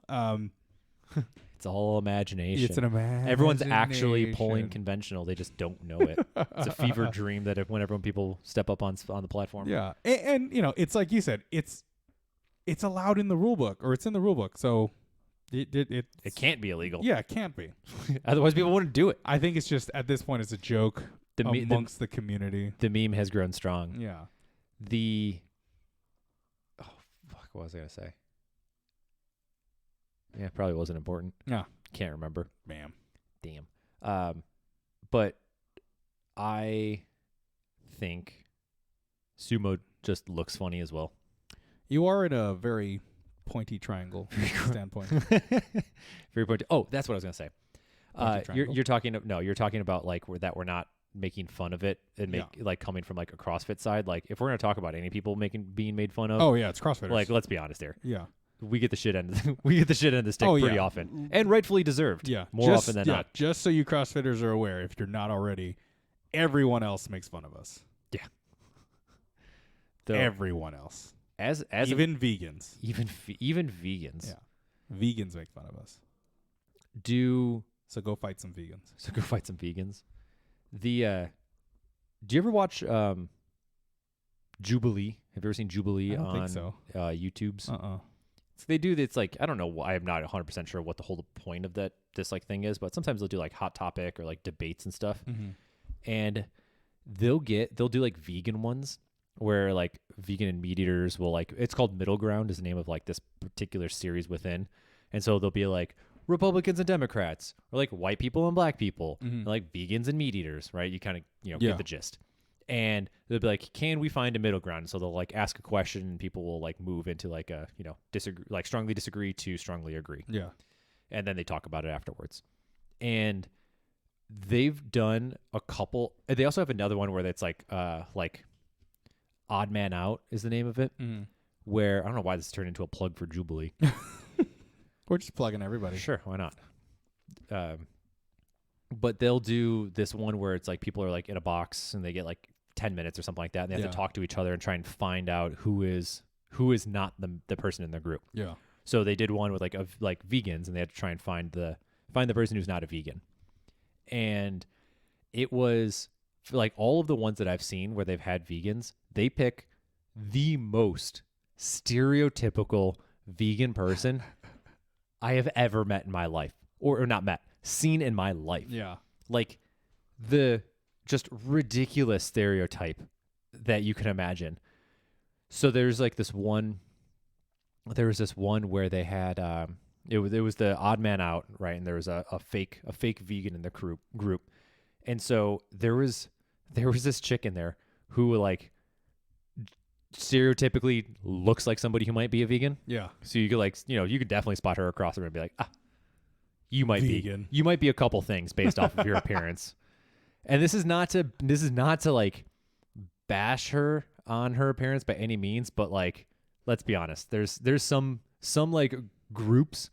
It's all imagination. It's an imagination. Everyone's actually pulling conventional. They just don't know it. It's a fever dream that whenever people step up on the platform. Yeah. And it's like you said, it's allowed in the rule book, or it's in the rule book. So it can't be illegal. Yeah, it can't be. Otherwise people wouldn't do it. I think it's just at this point it's a joke amongst the community. The meme has grown strong. Yeah. What was I going to say? Yeah, probably wasn't important. Yeah. Can't remember. Damn. But I think sumo just looks funny as well. You are in a very pointy triangle standpoint. Very pointy. Oh, that's what I was going to say. You're talking about that we're not making fun of it and coming from a CrossFit side. If we're going to talk about any people being made fun of. Oh yeah, it's CrossFitters. Let's be honest here. Yeah. We get the shit end of the stick pretty often, and rightfully deserved. Yeah, more often than not. Just so you CrossFitters are aware, if you're not already, everyone else makes fun of us. Yeah, everyone else, even vegans, even vegans. Yeah, vegans make fun of us. So go fight some vegans. Do you ever watch Jubilee? Have you ever seen Jubilee on YouTube's? So they do this I don't know. I'm not 100% sure what the whole point of this thing is, but sometimes they'll do hot topic or debates and stuff, and they'll do vegan ones where vegan and meat eaters will it's called Middle Ground is the name of this particular series within, and so they'll be Republicans and Democrats, or white people and black people, and, vegans and meat eaters, right? You kind of get the gist. And they'll be can we find a middle ground? So they'll ask a question, and people will move into a disagree, strongly disagree to strongly agree. Yeah, and then they talk about it afterwards. And they've done a couple. They also have another one where it's Odd Man Out is the name of it. Where I don't know why this turned into a plug for Jubilee. We're just plugging everybody. Sure, why not? But they'll do this one where it's people are in a box and they get 10 minutes or something like that, and they have to talk to each other and try and find out who is not the person in their group. Yeah. So they did one with vegans, and they had to try and find the person who's not a vegan. And it was all of the ones that I've seen where they've had vegans, they pick the most stereotypical vegan person I have ever met in my life, or not met, seen in my life. Yeah. Like the just ridiculous stereotype that you can imagine. So there's like this one. There was this one where they had it was the odd man out, right? And there was a fake vegan in the group. And so there was this chick in there who like stereotypically looks like somebody who might be a vegan. Yeah. So you could like, you could definitely spot her across the room and be like, you might Vegan. you might be a couple things based off of your appearance. And this is not to like bash her on her appearance by any means, but like, let's be honest, there's some like groups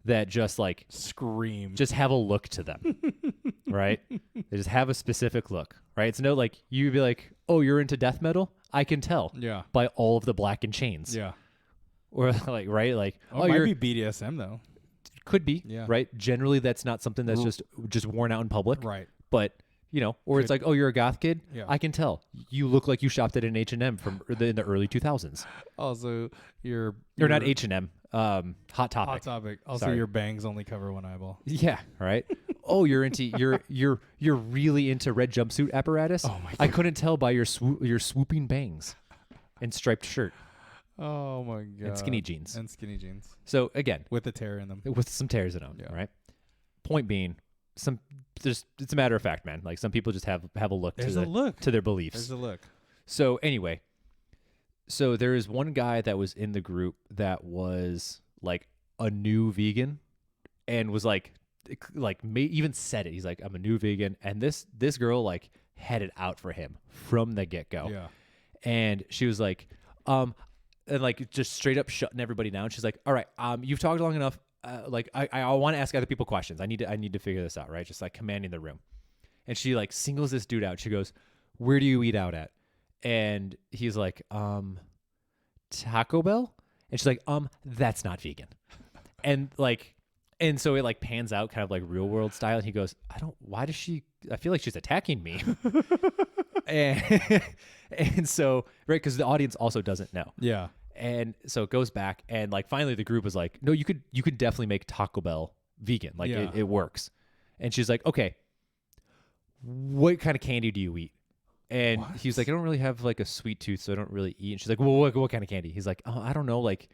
that just like scream, just have a look to them, right? They just have a specific look, right? It's no like you'd be like, oh, you're into death metal? I can tell, yeah, by all of the black and chains, yeah, or like right, like it might be BDSM though, could be, yeah, right? Generally, that's not something that's just worn out in public, right? But or it's like, oh, you're a goth kid. Yeah. I can tell. You look like you shopped at an H&M from in the early 2000s. Also, you're not H&M. Hot Topic. Hot Topic. Also, Sorry. your bangs only cover one eyeball. Yeah, right. Oh, you're into you're really into red jumpsuit apparatus. Oh my God. I couldn't tell by your swooping bangs and striped shirt Oh my God. and skinny jeans. So again, with a tear in them. with some tears in them, Yeah. right? Point being, it's a matter of fact, man. Like some people just have a look There's to a look to their beliefs. There's a look. So anyway, there is one guy that was in the group that was like a new vegan, and was even said it. He's like, I'm a new vegan, and this girl like had it out for him from the get go. Yeah. And she was like, and like just straight up shutting everybody down. She's like, all right, you've talked long enough. Like I want to ask other people questions. I need to figure this out, right? Just like commanding the room. And she like singles this dude out. She goes, where do you eat out at? And he's like, Taco Bell? And she's like, that's not vegan. And so it like pans out kind of like real world style. And he goes, I feel like she's attacking me. and so, right. Cause the audience also doesn't know. Yeah. And so it goes back, and like finally the group was like, no, you could definitely make Taco Bell vegan. Like it works. And she's like, okay, what kind of candy do you eat? And he's like, I don't really have like a sweet tooth, so I don't really eat. And she's like, well, what kind of candy? He's like, oh, I don't know, like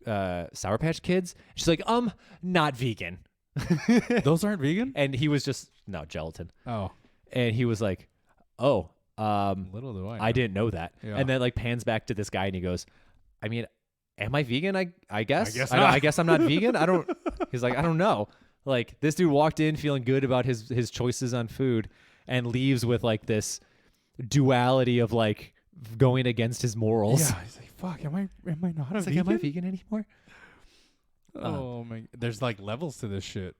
Sour Patch Kids. She's like, not vegan. Those aren't vegan? And he was just, no, gelatin. Oh. And he was like, oh, little do I know. I didn't know that. Yeah. And then like pans back to this guy and he goes, I mean, am I vegan? I guess. I guess I'm not vegan. He's like, I don't know. Like this dude walked in feeling good about his choices on food and leaves with like this duality of like going against his morals. Yeah. He's like, fuck, am I not a It's like, vegan? am I vegan anymore? Oh my, there's like levels to this shit.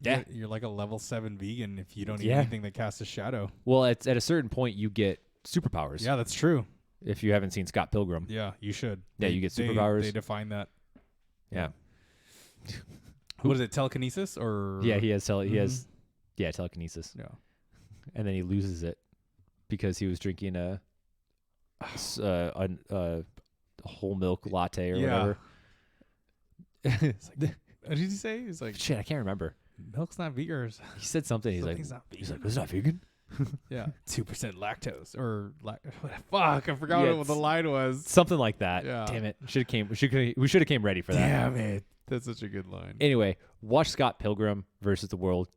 Yeah. You're like a level 7 vegan if you don't eat Yeah. anything that casts a shadow. Well, at a certain point you get superpowers. Yeah, that's true. If you haven't seen Scott Pilgrim. Yeah, you should. Yeah, you get superpowers. They define that. Yeah. What is it, telekinesis or? Yeah, he has telekinesis. Yeah. And then he loses it because he was drinking a whole milk latte or whatever. It's like, what did he say? He's like, shit, I can't remember. Milk's not vegan. He said something. He's like, it's not vegan. Yeah, 2% lactose or fuck. I forgot what the line was. Something like that. Yeah. Damn it. We should have came ready for that. Damn it. That's such a good line. Anyway, watch Scott Pilgrim versus the World,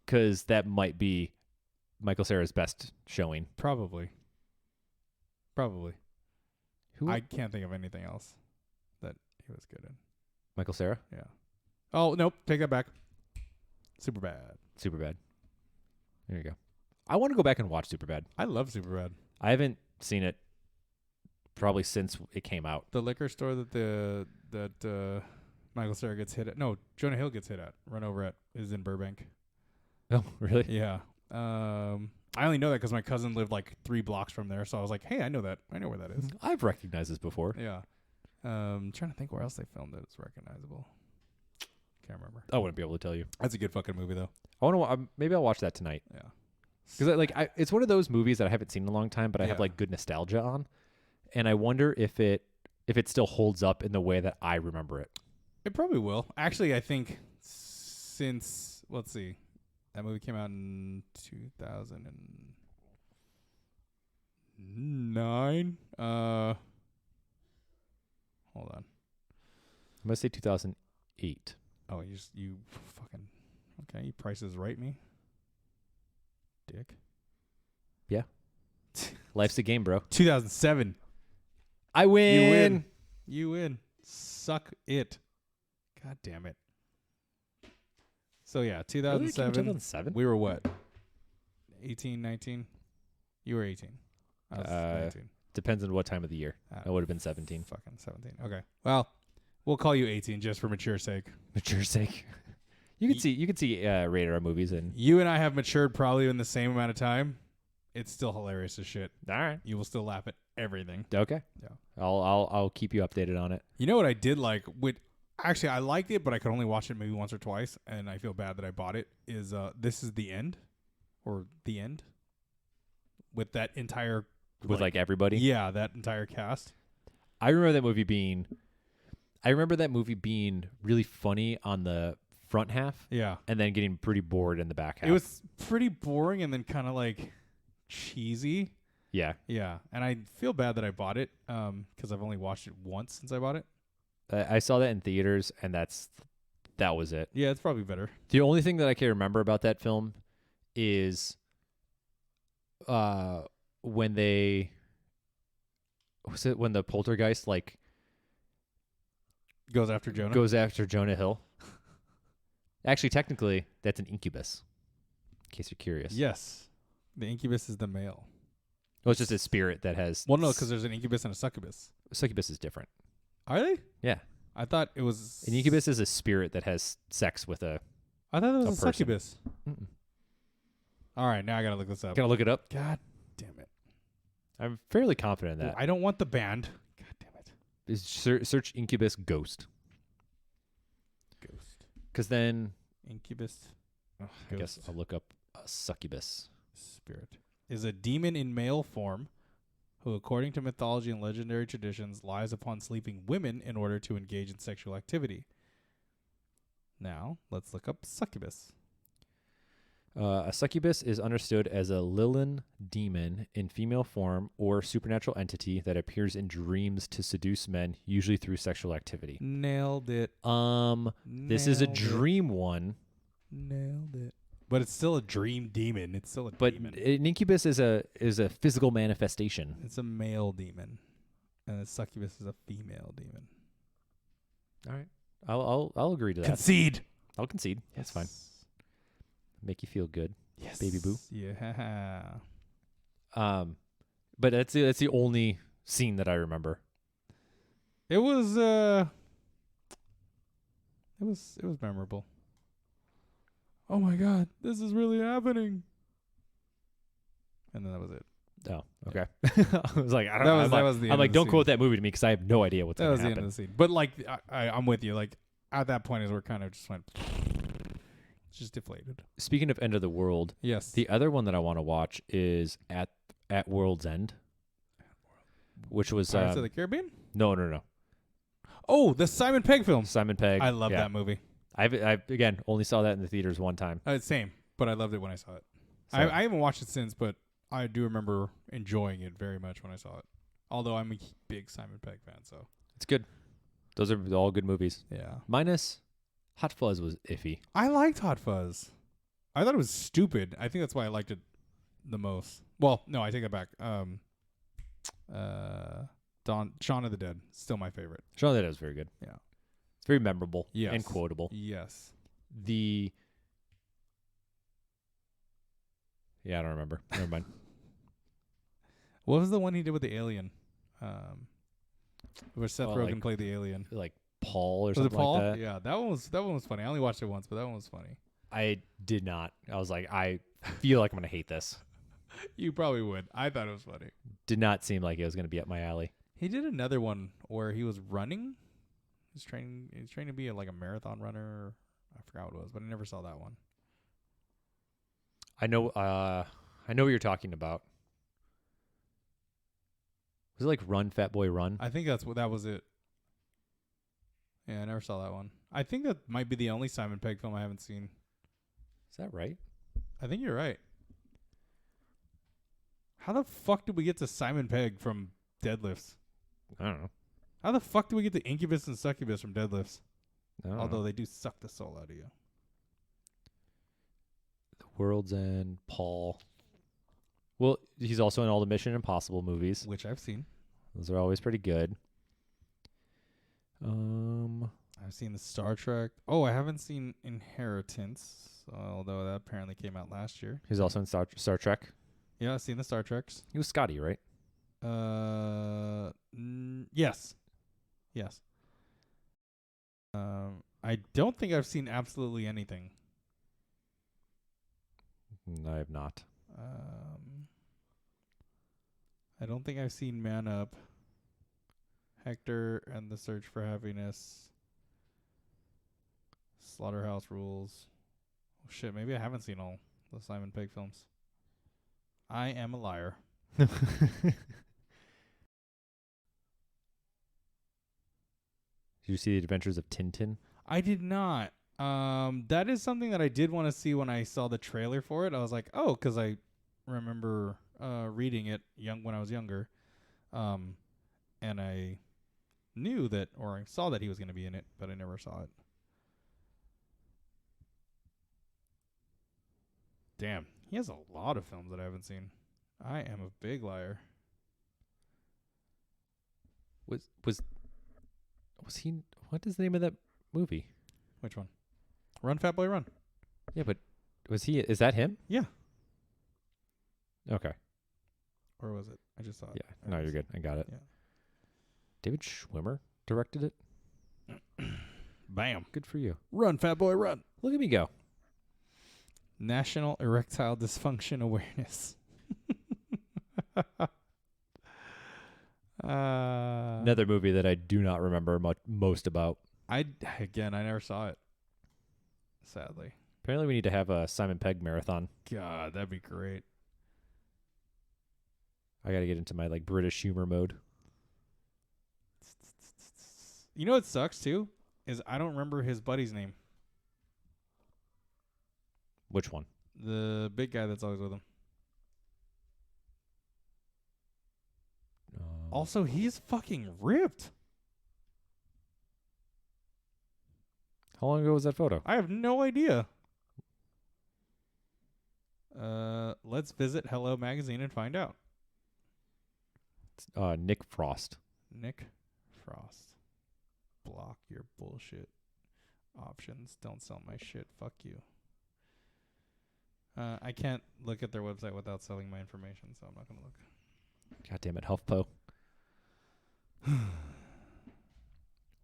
because that might be Michael Cera's best showing. Probably. Who? I can't think of anything else that he was good in. Michael Cera? Yeah. Oh, nope. Take that back. Superbad. Superbad. There you go. I want to go back and watch Superbad. I love Superbad. I haven't seen it probably since it came out. The liquor store that Michael Cera gets hit at. No, Jonah Hill gets run over at, is in Burbank. Oh, really? Yeah. I only know that because my cousin lived like 3 blocks from there, so I was like, hey, I know that. I know where that is. I've recognized this before. Yeah. Trying to think where else they filmed it. It's recognizable. Can't remember. I wouldn't be able to tell you. That's a good fucking movie, though. I want to. Maybe I'll watch that tonight. Yeah. Because it's one of those movies that I haven't seen in a long time, but I have Yeah. like good nostalgia on, and I wonder if it still holds up in the way that I remember it. It probably will. Actually, I think since let's see, that movie came out in 2009. Hold on. I'm gonna say 2008. Oh, you fucking okay. You Price is Right me, dick. Yeah. Life's a game, bro. 2007. I win. You win. You win. Suck it. God damn it. So yeah, Really? It came 2007. out 2007? We were what? 18, 19? You were 18. I was 19. Depends on what time of the year. I would have been 17. Fucking 17. Okay. Well, we'll call you 18 just for mature sake. Mature sake. You could see rated R movies and You and I have matured probably in the same amount of time. It's still hilarious as shit. all right. You will still laugh at everything. Okay. Yeah. I'll keep you updated on it. You know what I did like? Actually, I liked it, but I could only watch it maybe once or twice, and I feel bad that I bought it. Is This Is the End, or The End, with that entire With like everybody. Yeah, that entire cast. I remember that movie being really funny on the front half. Yeah. And then getting pretty bored in the back half. It was pretty boring and then kind of like cheesy. Yeah. Yeah. And I feel bad that I bought it because I've only watched it once since I bought it. I saw that in theaters, and that was it. Yeah, it's probably better. The only thing that I can remember about that film is when the poltergeist like Goes after Jonah Hill. Actually, technically, that's an incubus. In case you're curious. Yes. The incubus is the male. Well, it's just a spirit that has. Well, no, because there's an incubus and a succubus. Succubus is different. Are they? Yeah. I thought it was... An incubus is a spirit that has sex with a... I thought it was a person. succubus. Mm-mm. All right, now I got to look this up. Can I look it up? God damn it. I'm fairly confident in that. I don't want the band. God damn it. Search incubus ghost. Ghost. Because then... Incubus. I guess I'll look up succubus. Spirit. Is a demon in male form who, according to mythology and legendary traditions, lies upon sleeping women in order to engage in sexual activity. Now, let's look up succubus. A succubus is understood as a Lilin demon in female form or supernatural entity that appears in dreams to seduce men, usually through sexual activity. Nailed it. This is a dream one. Nailed it. But it's still a dream demon. It's still a demon. But an incubus is a physical manifestation. It's a male demon, and a succubus is a female demon. All right, I'll agree to that. Concede. I'll concede. That's fine. Make you feel good, Yes, baby boo. Yeah. But that's the only scene that I remember. It was memorable. Oh my God, this is really happening. And then that was it. Oh, okay. I was like, I don't That know. was- I'm that like, was the end I'm of like, the don't scene. quote that movie to me because I have no idea what's That going was to the happen. end of the scene. But like, I'm with you. Like at that point, is where kind of just went, just deflated. Speaking of end of the world, Yes. the other one that I want to watch is at World's End, which was Pirates of the Caribbean. no. Oh, the Simon Pegg film. Simon Pegg. I love yeah. that movie. I again only saw that in the theaters one time. Same, but I loved it when I saw it. So- I haven't watched it since, but I do remember enjoying it very much when I saw it. Although I'm a big Simon Pegg fan, so It's good. Those are all good movies. yeah. Minus Hot Fuzz was iffy. I liked Hot Fuzz. I thought it was stupid. I think that's why I liked it the most. Well, no, I take that back. Shaun of the Dead, still my favorite. Shaun of the Dead was very good. Yeah. It's very memorable Yes. and quotable. Yes. Yeah, I don't remember. Never mind. What was the one he did with the alien? Where Seth Oh, Rogen like- played the alien. Like Paul or Was it something Paul? like that. Yeah, that one was funny. I only watched it once, but that one was funny. I did not. I was like, I feel like I'm gonna hate this. You probably would. I thought it was funny. Did not seem like it was gonna be up my alley. He did another one where he was running. He's training to be like a marathon runner. I forgot what it was, but I never saw that one. I know what you're talking about. Was it like Run, Fat Boy, Run? I think that was it. Yeah, I never saw that one. I think that might be the only Simon Pegg film I haven't seen. Is that right? I think you're right. How the fuck did we get to Simon Pegg from Deadlifts? I don't know. How the fuck do we get to Incubus and Succubus from Deadlifts? I don't Although know. they do suck the soul out of you. The World's End, Paul. Well, he's also in all the Mission Impossible movies. Which I've seen. Those are always pretty good. I've seen the Star Trek. Oh, I haven't seen Inheritance, although that apparently came out last year. He's also in Star Trek. Yeah, I've seen the Star Treks. He was Scotty, right? Yes. Yes. I don't think I've seen absolutely anything. I have not. I don't think I've seen Man Up, Hector and the Search for Happiness, Slaughterhouse Rules. Oh, shit, maybe I haven't seen all the Simon Pegg films. I am a liar. Did you see The Adventures of Tintin? I did not. That is something that I did want to see when I saw the trailer for it. I was like, oh, because I remember reading it when I was younger. And I knew that, or I saw that he was going to be in it, but I never saw it. Damn, he has a lot of films that I haven't seen. I am a big liar. Was he? What is the name of that movie? Which one? Run, Fat Boy, Run. Yeah, but was he? Is that him? Yeah. Okay. Or was it? I just saw it. Yeah. No, you're good. I got it. Yeah. David Schwimmer directed it. Bam. Good for you. Run, Fat Boy, Run. Look at me go. National Erectile Dysfunction Awareness. Another movie that I do not remember most about. I never saw it. Sadly. Apparently, we need to have a Simon Pegg marathon. God, that'd be great. I got to get into my like British humor mode. You know what sucks too? Is I don't remember his buddy's name. Which one? The big guy that's always with him. Also, he's fucking ripped. How long ago was that photo? I have no idea. Let's visit Hello Magazine and find out. Nick Frost. Nick Frost. Block your bullshit options. Don't sell my shit. Fuck you. I can't look at their website without selling my information, so I'm not going to look. God damn it, HuffPo.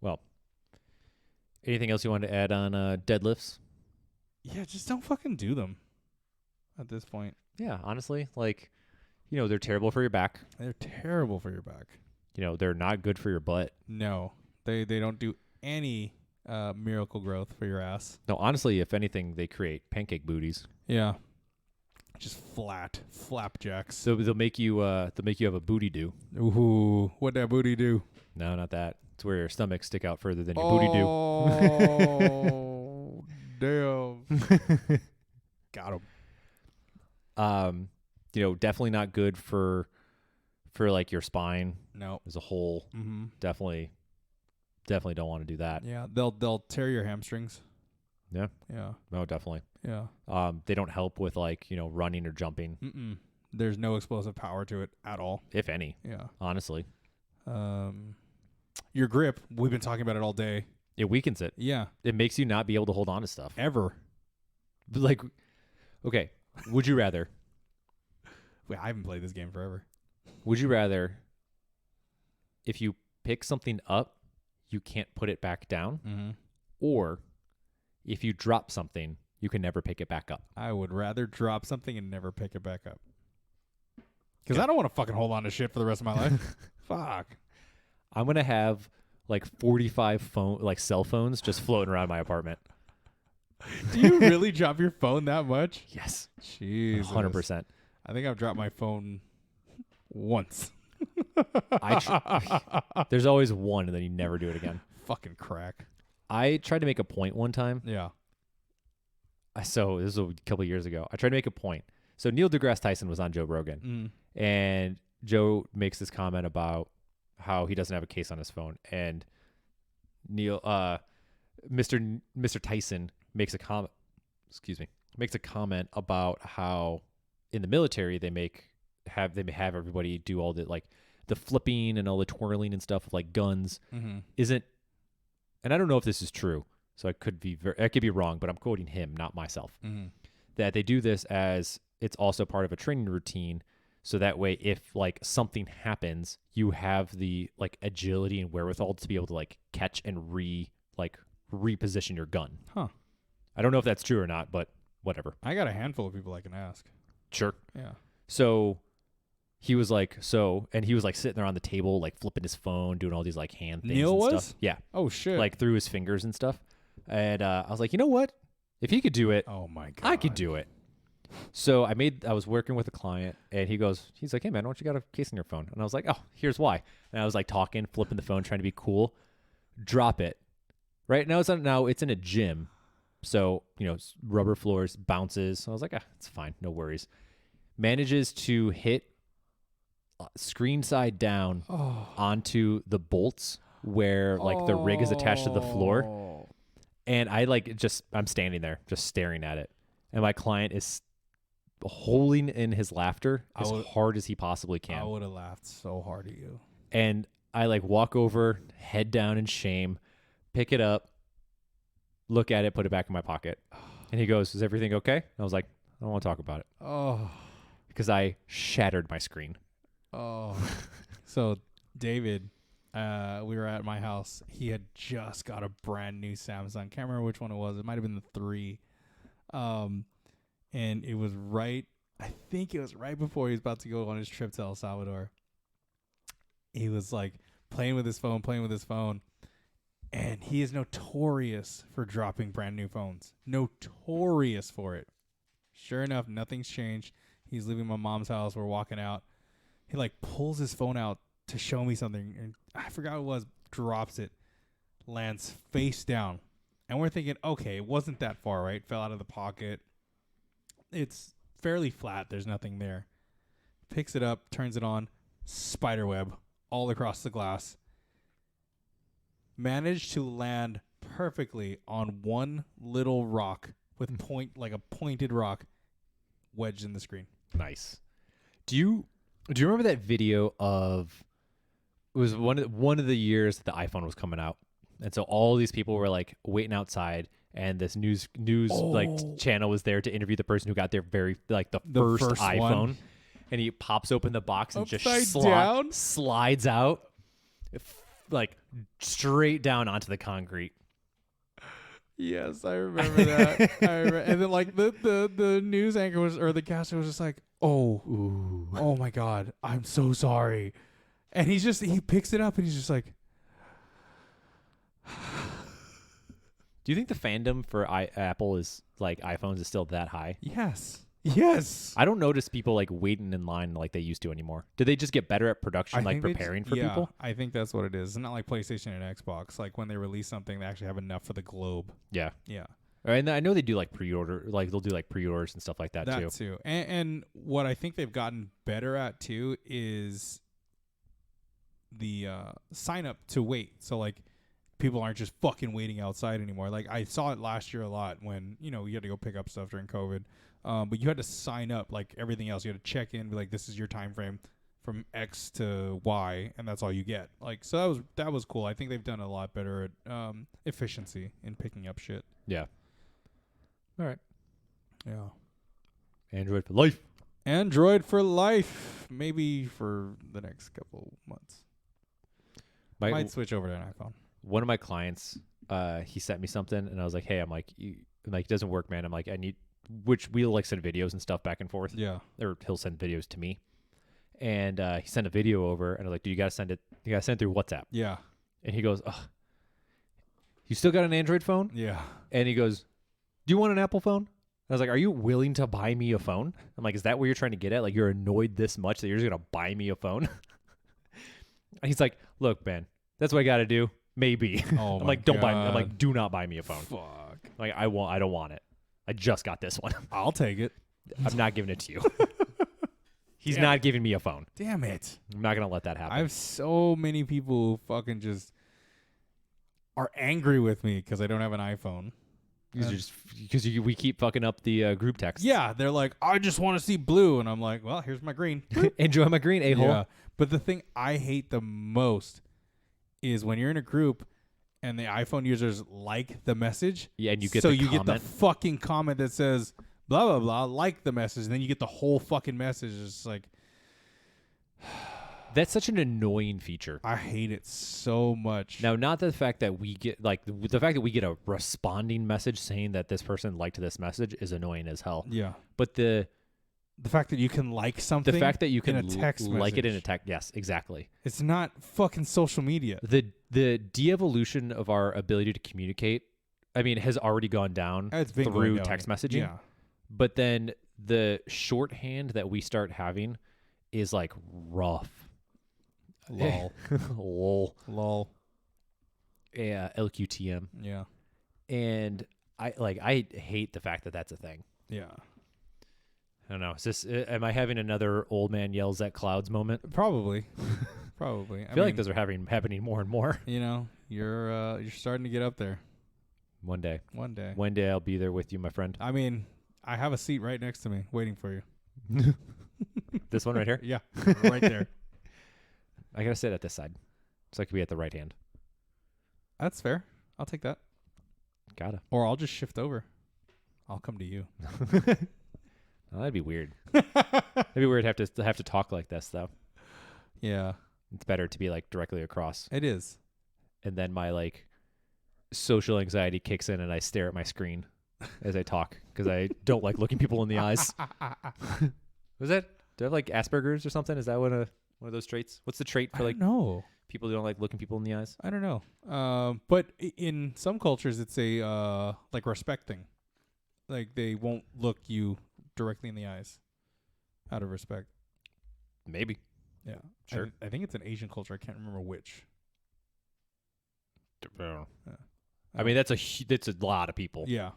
Well, anything else you want to add on deadlifts? Yeah, just don't fucking do them at this point. Yeah, honestly, like, they're terrible for your back. They're terrible for your back. They're not good for your butt. No, they don't do any miracle growth for your ass. No, honestly, if anything, they create pancake booties. Yeah, just flapjacks. So they'll make you have a booty do. Ooh, what that booty do? No, not that. It's where your stomach stick out further than your booty do. Oh, damn. Got him. Definitely not good for like your spine. No, as a whole. Mm-hmm. Definitely don't want to do that. Yeah, they'll tear your hamstrings. Yeah. Yeah. No, definitely. Yeah. They don't help with like, running or jumping. Mm-mm. There's no explosive power to it at all. If any. Yeah. Honestly. Your grip, we've been talking about it all day. It weakens it. Yeah. It makes you not be able to hold on to stuff. Ever. Like, okay, would you rather? Wait, I haven't played this game forever. Would you rather, if you pick something up, you can't put it back down? Mm-hmm. Or if you drop something, you can never pick it back up? I would rather drop something and never pick it back up. Because I don't want to fucking hold on to shit for the rest of my life. Fuck. I'm going to have like 45 cell phones just floating around my apartment. Do you really drop your phone that much? Yes. Jesus. 100%. I think I've dropped my phone once. There's always one and then you never do it again. Fucking crack. I tried to make a point one time. Yeah. So this was a couple of years ago. I tried to make a point. So Neil deGrasse Tyson was on Joe Rogan, and Joe makes this comment about how he doesn't have a case on his phone, and Mr. Tyson makes a comment. Makes a comment about how in the military they have everybody do all the flipping and all the twirling and stuff with like guns. Isn't, and I don't know if this is true, so I could be wrong, but I'm quoting him, not myself. That they do this as it's also part of a training routine, so that way if like something happens, you have the like agility and wherewithal to be able to like catch and reposition your gun. Huh. I don't know if that's true or not, but whatever. I got a handful of people I can ask. Sure. Yeah. So he was like, and he was like sitting there on the table, like flipping his phone, doing all these like hand things. Neil and was? stuff. Yeah. Oh shit. Like through his fingers and stuff. And I was like, you know what? If he could do it, oh my god, I could do it. So I was working with a client, and he's like, hey man, why don't you got a case on your phone? And I was like, oh, here's why. And I was like talking, flipping the phone, trying to be cool. Drop it. Right now it's in a gym. So, rubber floors, bounces. I was like, it's fine. No worries. Manages to hit screen side down onto the bolts where like the rig is attached to the floor. And I'm standing there just staring at it. And my client is holding in his laughter as hard as he possibly can. I would have laughed so hard at you. And I like walk over, head down in shame, pick it up, look at it, put it back in my pocket. And he goes, is everything okay? And I was like, I don't want to talk about it. Oh. Because I shattered my screen. Oh. So David, we were at my house. He had just got a brand new Samsung. Can't remember which one it was. It might have been the 3. And it was I think it was right before he was about to go on his trip to El Salvador. He was like playing with his phone. And he is notorious for dropping brand new phones. Notorious for it. Sure enough, nothing's changed. He's leaving my mom's house. We're walking out. He like pulls his phone out to show me something. And I forgot what it was. Drops it. Lands face down. And we're thinking, okay, it wasn't that far, right? Fell out of the pocket. It's fairly flat. There's nothing there. Picks it up, turns it on. Spiderweb all across the glass. Managed to land perfectly on one little rock with like a pointed rock wedged in the screen. Nice. Do you remember that video of, it was one of the years that the iPhone was coming out, and so all these people were like waiting outside, and this news like channel was there to interview the person who got their the first iPhone one. And he pops open the box and upside just down? slides out like straight down onto the concrete. Yes, I remember that. And then like the news anchor the caster was just like, oh my God, I'm so sorry. And he picks it up and he's just like, do you think the fandom for Apple is like iPhones is still that high? Yes. I don't notice people like waiting in line like they used to anymore. Did they just get better at production, like preparing for people? I think that's what it is. It's not like PlayStation and Xbox. Like when they release something, they actually have enough for the globe. Yeah. Yeah. And I know they do like pre-order, like they'll do like pre-orders and stuff like that too. That too. And what I think they've gotten better at too is the sign up to wait. So like people aren't just fucking waiting outside anymore. Like I saw it last year a lot when, you had to go pick up stuff during COVID. But you had to sign up like everything else. You had to check in, be like, this is your time frame from X to Y, and that's all you get. Like, so that was cool. I think they've done a lot better at efficiency in picking up shit. Yeah. All right. Yeah. Android for life. Android for life. Maybe for the next couple months. Might switch over to an iPhone. One of my clients, he sent me something, and I was like, hey, it doesn't work, man. I'm like, which we'll like send videos and stuff back and forth. Yeah. Or he'll send videos to me. And he sent a video over, and I was like, dude, you gotta send it through WhatsApp. Yeah. And he goes, ugh, you still got an Android phone? Yeah. And he goes, do you want an Apple phone? And I was like, are you willing to buy me a phone? I'm like, is that what you're trying to get at? Like, you're annoyed this much that you're just gonna buy me a phone? And he's like, look, man, that's what I gotta do. Maybe. Oh I'm my like, don't buy me. I'm God. like, do not buy me a phone. Fuck. Like, I don't want it. I just got this one. I'll take it. I'm not giving it to you. He's Damn not it. giving me a phone. Damn it. I'm not gonna let that happen. I have so many people who fucking just are angry with me because I don't have an iPhone. Because we keep fucking up the group text. Yeah, they're like, I just want to see blue, and I'm like, well, here's my green. Enjoy my green, a-hole. Yeah, but the thing I hate the most is when you're in a group and the iPhone users like the message. Yeah, and you get so the you comment. get the fucking comment that says blah blah blah, like the message, and then you get the whole fucking message. It's like, That's such an annoying feature. I hate it so much. Now, not the fact that we get the fact that we get a responding message saying that this person liked this message is annoying as hell. Yeah, But the fact that you can like something, fact that you can in a text like it in a message. text, yes, exactly. It's not fucking social media. The de-evolution of our ability to communicate, I mean, has already gone down It's been through going down. text messaging. Yeah, But then the shorthand that we start having is like rough. lol, Lol. Yeah, LQTM. yeah, And I hate the fact that that's a thing. yeah. I don't know. Is this? Am I having another old man yells at clouds moment? Probably, probably. I feel like those are happening more and more. You know, you're starting to get up there. One day. One day. I'll be there with you, my friend. I mean, I have a seat right next to me waiting for you. This one right here? Yeah, right there. I gotta sit at this side. So I could be at the right hand. That's fair. I'll take that. Gotta. Or I'll just shift over. I'll come to you. Oh, that'd be weird. That'd be weird to have to talk like this though. Yeah, It's better to be like directly across. it is. And then my like social anxiety kicks in and I stare at my screen as I talk because I don't like looking people in the eyes. Was that? Do I have like Asperger's or something? Is that one of those traits? What's the trait for like no, people who don't like looking people in the eyes? I don't know. But in some cultures, it's a like respect thing. Like they won't look you directly in the eyes out of respect. Maybe. Yeah, Sure. I think it's an Asian culture. I can't remember which. I mean, that's a lot of people. Yeah,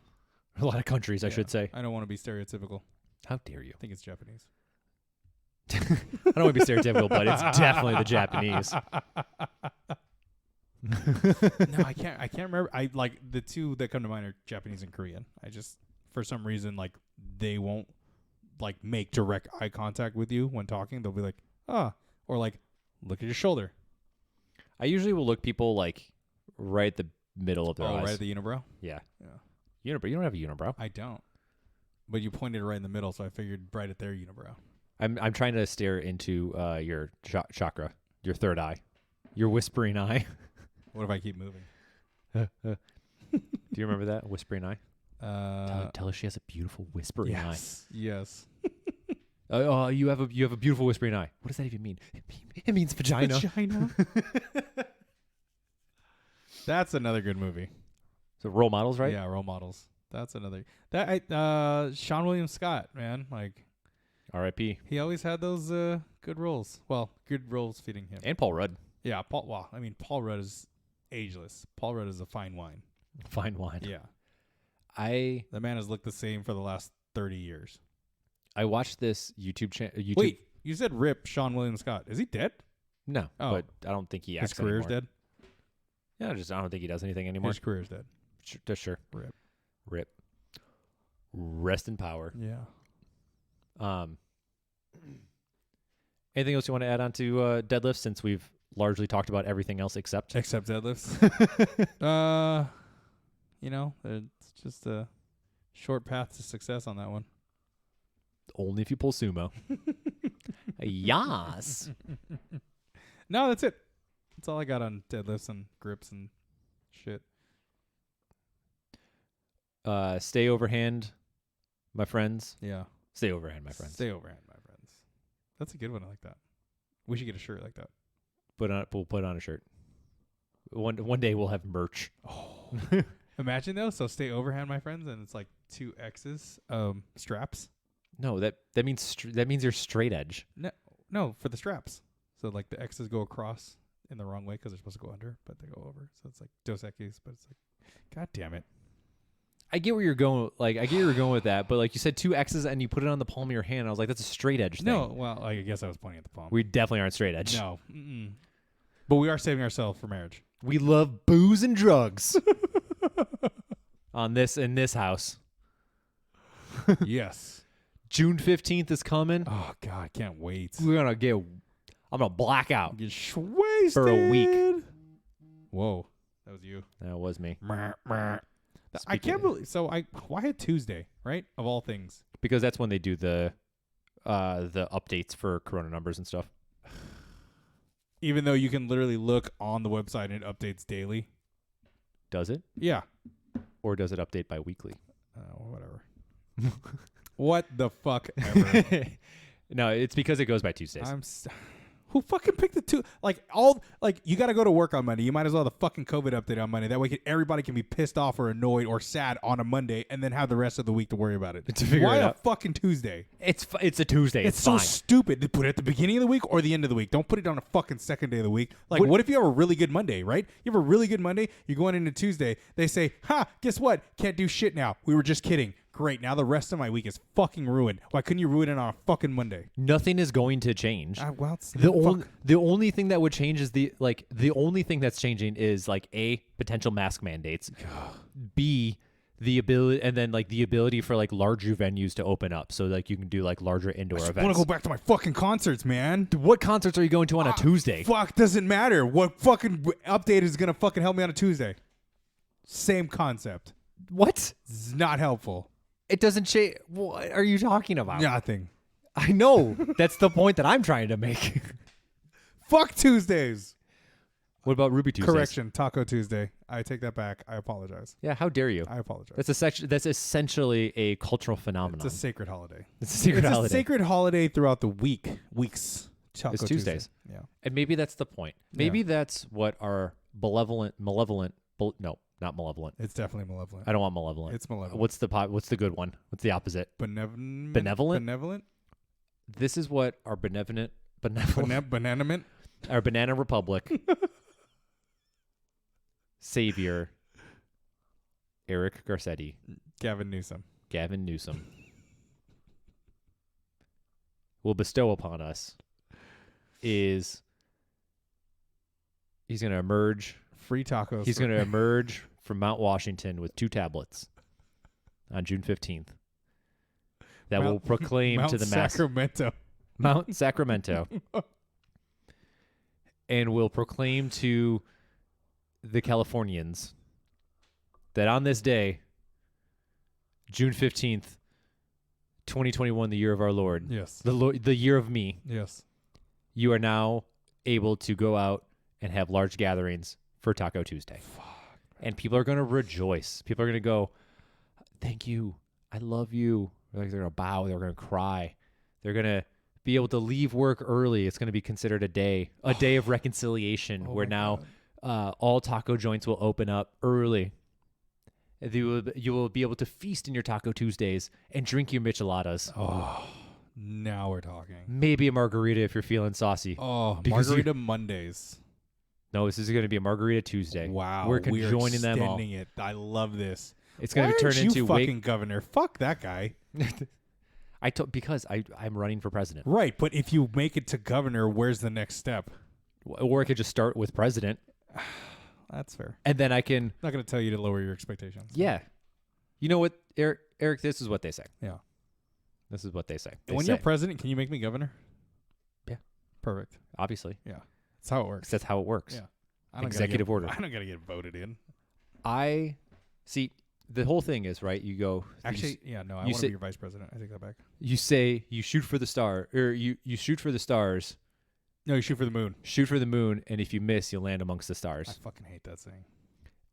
A lot of countries, I yeah. should say. I don't want to be stereotypical. How dare you? I think it's Japanese. I don't want to be stereotypical, but it's definitely the Japanese. No, I can't remember. I like the two that come to mind are Japanese and Korean. I just for some reason like they won't like make direct eye contact with you when talking. They'll be like, or like look at your shoulder. I usually will look people like right at the middle of their eyes. Right at the unibrow. Yeah. Yeah. Unibrow. You don't have a unibrow. I don't. But you pointed right in the middle, so I figured right at their unibrow. I'm trying to stare into your chakra, your third eye, your whispering eye. What if I keep moving? Do you remember that whispering eye? Tell her she has a beautiful whispering eye. Yes. You have a beautiful whispering eye. What does that even mean? It means vagina. Vagina. That's another good movie. So role models, right? Yeah, role models. That's another. Sean William Scott, man, like R.I.P. he always had those good roles. Well, good roles fitting him. And Paul Rudd. Yeah, Paul. Well, I mean, Paul Rudd is ageless. Paul Rudd is a fine wine. Fine wine. Yeah, The man has looked the same for the last 30 years. I watched this YouTube channel. Wait, you said rip Sean William Scott. Is he dead? No, Oh. but I don't think he acts His career's anymore. dead. Yeah, I don't think he does anything anymore. His career's dead. Sure. Rip. Rest in power. Yeah. Anything else you want to add on to deadlifts since we've largely talked about everything else except Deadlifts. It's just a short path to success on that one. only if you pull sumo. Yas. No, that's it. That's all I got on deadlifts and grips and shit. Stay overhand, my friends. Yeah. Stay overhand, my friends. Stay overhand, my friends. That's a good one. I like that. We should get a shirt like that. We'll put on a shirt. One day we'll have merch. Oh. Imagine though. So stay overhand, my friends, and it's like 2 X's straps. No, that means you're straight edge. No, for the straps. So like the X's go across in the wrong way because they're supposed to go under, but they go over. So it's like Dos Equis, but it's like, God damn it. I get where you're going. Like, I get where you're going with that, but like you said, 2 X's and you put it on the palm of your hand. I was like, that's a straight edge thing. No, well, I guess I was pointing at the palm. We definitely aren't straight edge. No. Mm-mm. But we are saving ourselves for marriage. We love booze and drugs in this house. Yes. June 15th is coming. Oh, God, can't wait. I'm gonna black out Get wasted. for a week. Whoa. That was you. That was me. I can't believe. So why a Tuesday, right? Of all things. Because that's when they do the updates for corona numbers and stuff. Even though you can literally look on the website and it updates daily. Does it? Yeah. Or does it update bi-weekly? Whatever. What the fuck ever. No, it's because it goes by Tuesdays. Who fucking picked the two? You got to go to work on Monday. You might as well have the fucking COVID update on Monday. That way everybody can be pissed off or annoyed or sad on a Monday and then have the rest of the week to worry about it. To figure Why it a out. fucking Tuesday? It's a Tuesday. It's fine. so stupid. They put it at the beginning of the week or the end of the week. Don't put it on a fucking second day of the week. Like, what if you have a really good Monday, right? You have a really good Monday. You're going into Tuesday. They say, guess what? Can't do shit now. We were just kidding. Great. Now the rest of my week is fucking ruined. Why couldn't you ruin it on a fucking Monday? Nothing is going to change. The The only thing that would change is the only thing that's changing is like A, potential mask mandates, B, the ability, and then like the ability for like larger venues to open up, so like you can do like larger indoor events. I want to go back to my fucking concerts, man. What concerts are you going to on a Tuesday? Fuck, doesn't matter. What fucking update is gonna fucking help me on a Tuesday? Same concept. What? It's not helpful. It doesn't change. What are you talking about? Nothing. I know. That's the point that I'm trying to make. Fuck Tuesdays. What about Ruby Tuesdays? Correction, Taco Tuesday. I take that back. I apologize. Yeah, how dare you? I apologize. That's essentially a cultural phenomenon. It's a sacred holiday. It's a sacred holiday. It's a sacred holiday throughout the weeks. Taco It's Tuesdays. Tuesday. Yeah. And maybe that's the point. Maybe that's what our malevolent, no, not malevolent. It's definitely malevolent. I don't want malevolent. It's malevolent. What's the good one? What's the opposite? Benevolent? Benevolent? This is what our benevolent Bananament? our banana republic savior Eric Garcetti, Gavin Newsom will bestow upon us is he's going to emerge free tacos. He's going to emerge from Mount Washington with 2 tablets on June 15th that will proclaim to the mass Mount Sacramento and will proclaim to the Californians that on this day, June 15th, 2021, the year of our Lord, yes, the year of me, yes, you are now able to go out and have large gatherings for Taco Tuesday. Fuck. And people are going to rejoice. People are going to go, thank you. I love you. They're going to bow. They're going to cry. They're going to be able to leave work early. It's going to be considered a day of reconciliation where now all taco joints will open up early. You will be able to feast in your Taco Tuesdays and drink your micheladas. Oh, now we're talking. Maybe a margarita if you're feeling saucy. Oh, Because margarita Mondays. No, this is going to be a margarita Tuesday. Wow, we're joining them all. It. I love this. It's going to turn into into fucking governor. Fuck that guy. Because I'm running for president. Right, but if you make it to governor, where's the next step? Or I could just start with president. That's fair. And then I can... Not going to tell you to lower your expectations. Yeah. You know what, Eric, this is what they say. Yeah. This is what they say. When you're president, can you make me governor? Yeah. Perfect. Obviously. Yeah. That's how it works. That's how it works. Yeah. Executive order. I don't got to get voted in. See, the whole thing is, right, you go... Actually, I want to be your vice president. I take that back. You say you shoot for the star, or you shoot for the stars. No, you shoot for the moon. Shoot for the moon, and if you miss, you'll land amongst the stars. I fucking hate that saying.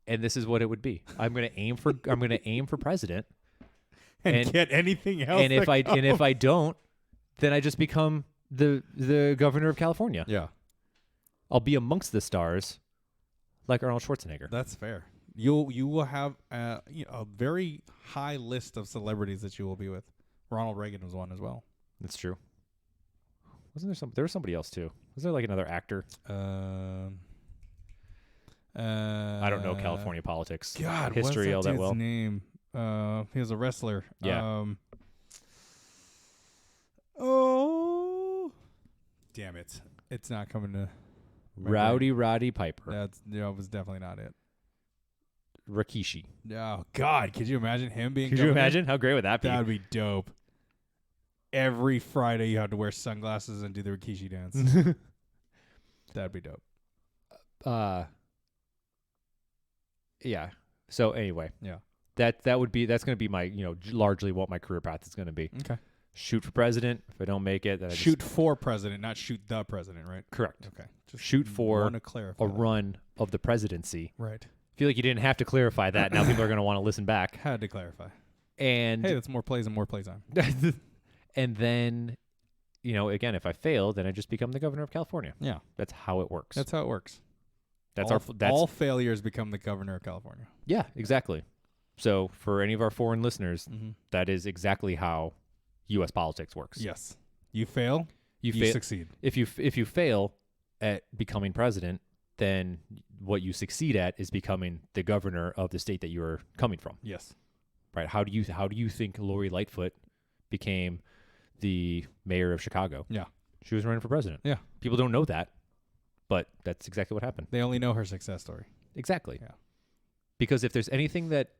And this is what it would be. I'm gonna aim for president, and get anything else. And if I don't, then I just become the governor of California. Yeah, I'll be amongst the stars, like Arnold Schwarzenegger. That's fair. You will have a very high list of celebrities that you will be with. Ronald Reagan was one as well. That's true. Wasn't there there was somebody else too? Was there like another actor? I don't know California politics God, history all what's that that dude's well. name? He was a wrestler. Yeah. Oh, damn it! It's not coming to. Roddy Piper. That was definitely not it. Rikishi. Oh God, could you imagine him being? Could governor? you imagine? How great would that be? That'd be dope. Every Friday you had to wear sunglasses and do the Rikishi dance. That'd be dope. Yeah. So anyway. Yeah. That's going to be my, largely what my career path is going to be. Okay. Shoot for president. If I don't make it, then shoot for president, not shoot the president, right? Correct. Okay. Just shoot for a run of the presidency. Right. I feel like you didn't have to clarify that. Now people are going to want to listen back. Had to clarify. And hey, that's more plays and more playtime. And then, again, if I fail, then I just become the governor of California. Yeah. That's how it works. That's how it works. That's all failures become the governor of California. Yeah, exactly. So for any of our foreign listeners, mm-hmm. that is exactly how U.S. politics works. Yes. You fail, you succeed. If you fail at becoming president, then what you succeed at is becoming the governor of the state that you are coming from. Yes. Right. How do you think Lori Lightfoot became the mayor of Chicago? Yeah. She was running for president. Yeah. People don't know that, but that's exactly what happened. They only know her success story. Exactly. Yeah. Because if there's anything that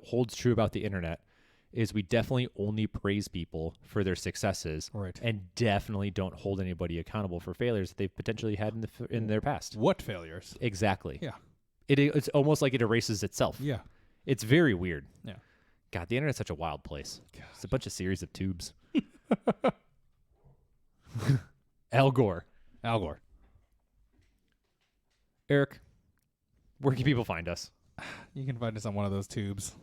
holds true about the internet, is we definitely only praise people for their successes, right? And definitely don't hold anybody accountable for failures that they've potentially had in their past. What failures? Exactly. Yeah. It's almost like it erases itself. Yeah. It's very weird. Yeah. God, the internet's such a wild place. God. It's a bunch of series of tubes. Al Gore. Eric, where can people find us? You can find us on one of those tubes.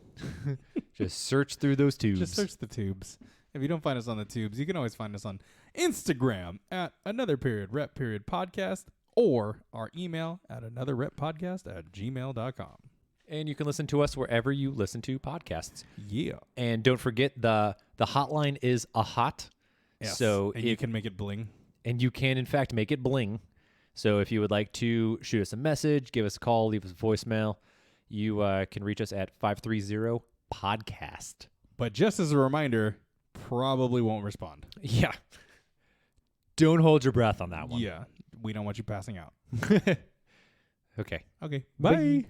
Just search through those tubes. Just search the tubes. If you don't find us on the tubes, you can always find us on Instagram at another_rep_podcast or our email at anotherreppodcast@gmail.com. And you can listen to us wherever you listen to podcasts. Yeah. And don't forget the hotline is a hot. Yes. So you can make it bling. And you can, in fact, make it bling. So if you would like to shoot us a message, give us a call, leave us a voicemail, you can reach us at 530-PODCAST. But just as a reminder, probably won't respond. Yeah. Don't hold your breath on that one. Yeah. We don't want you passing out. Okay. Bye. Bye.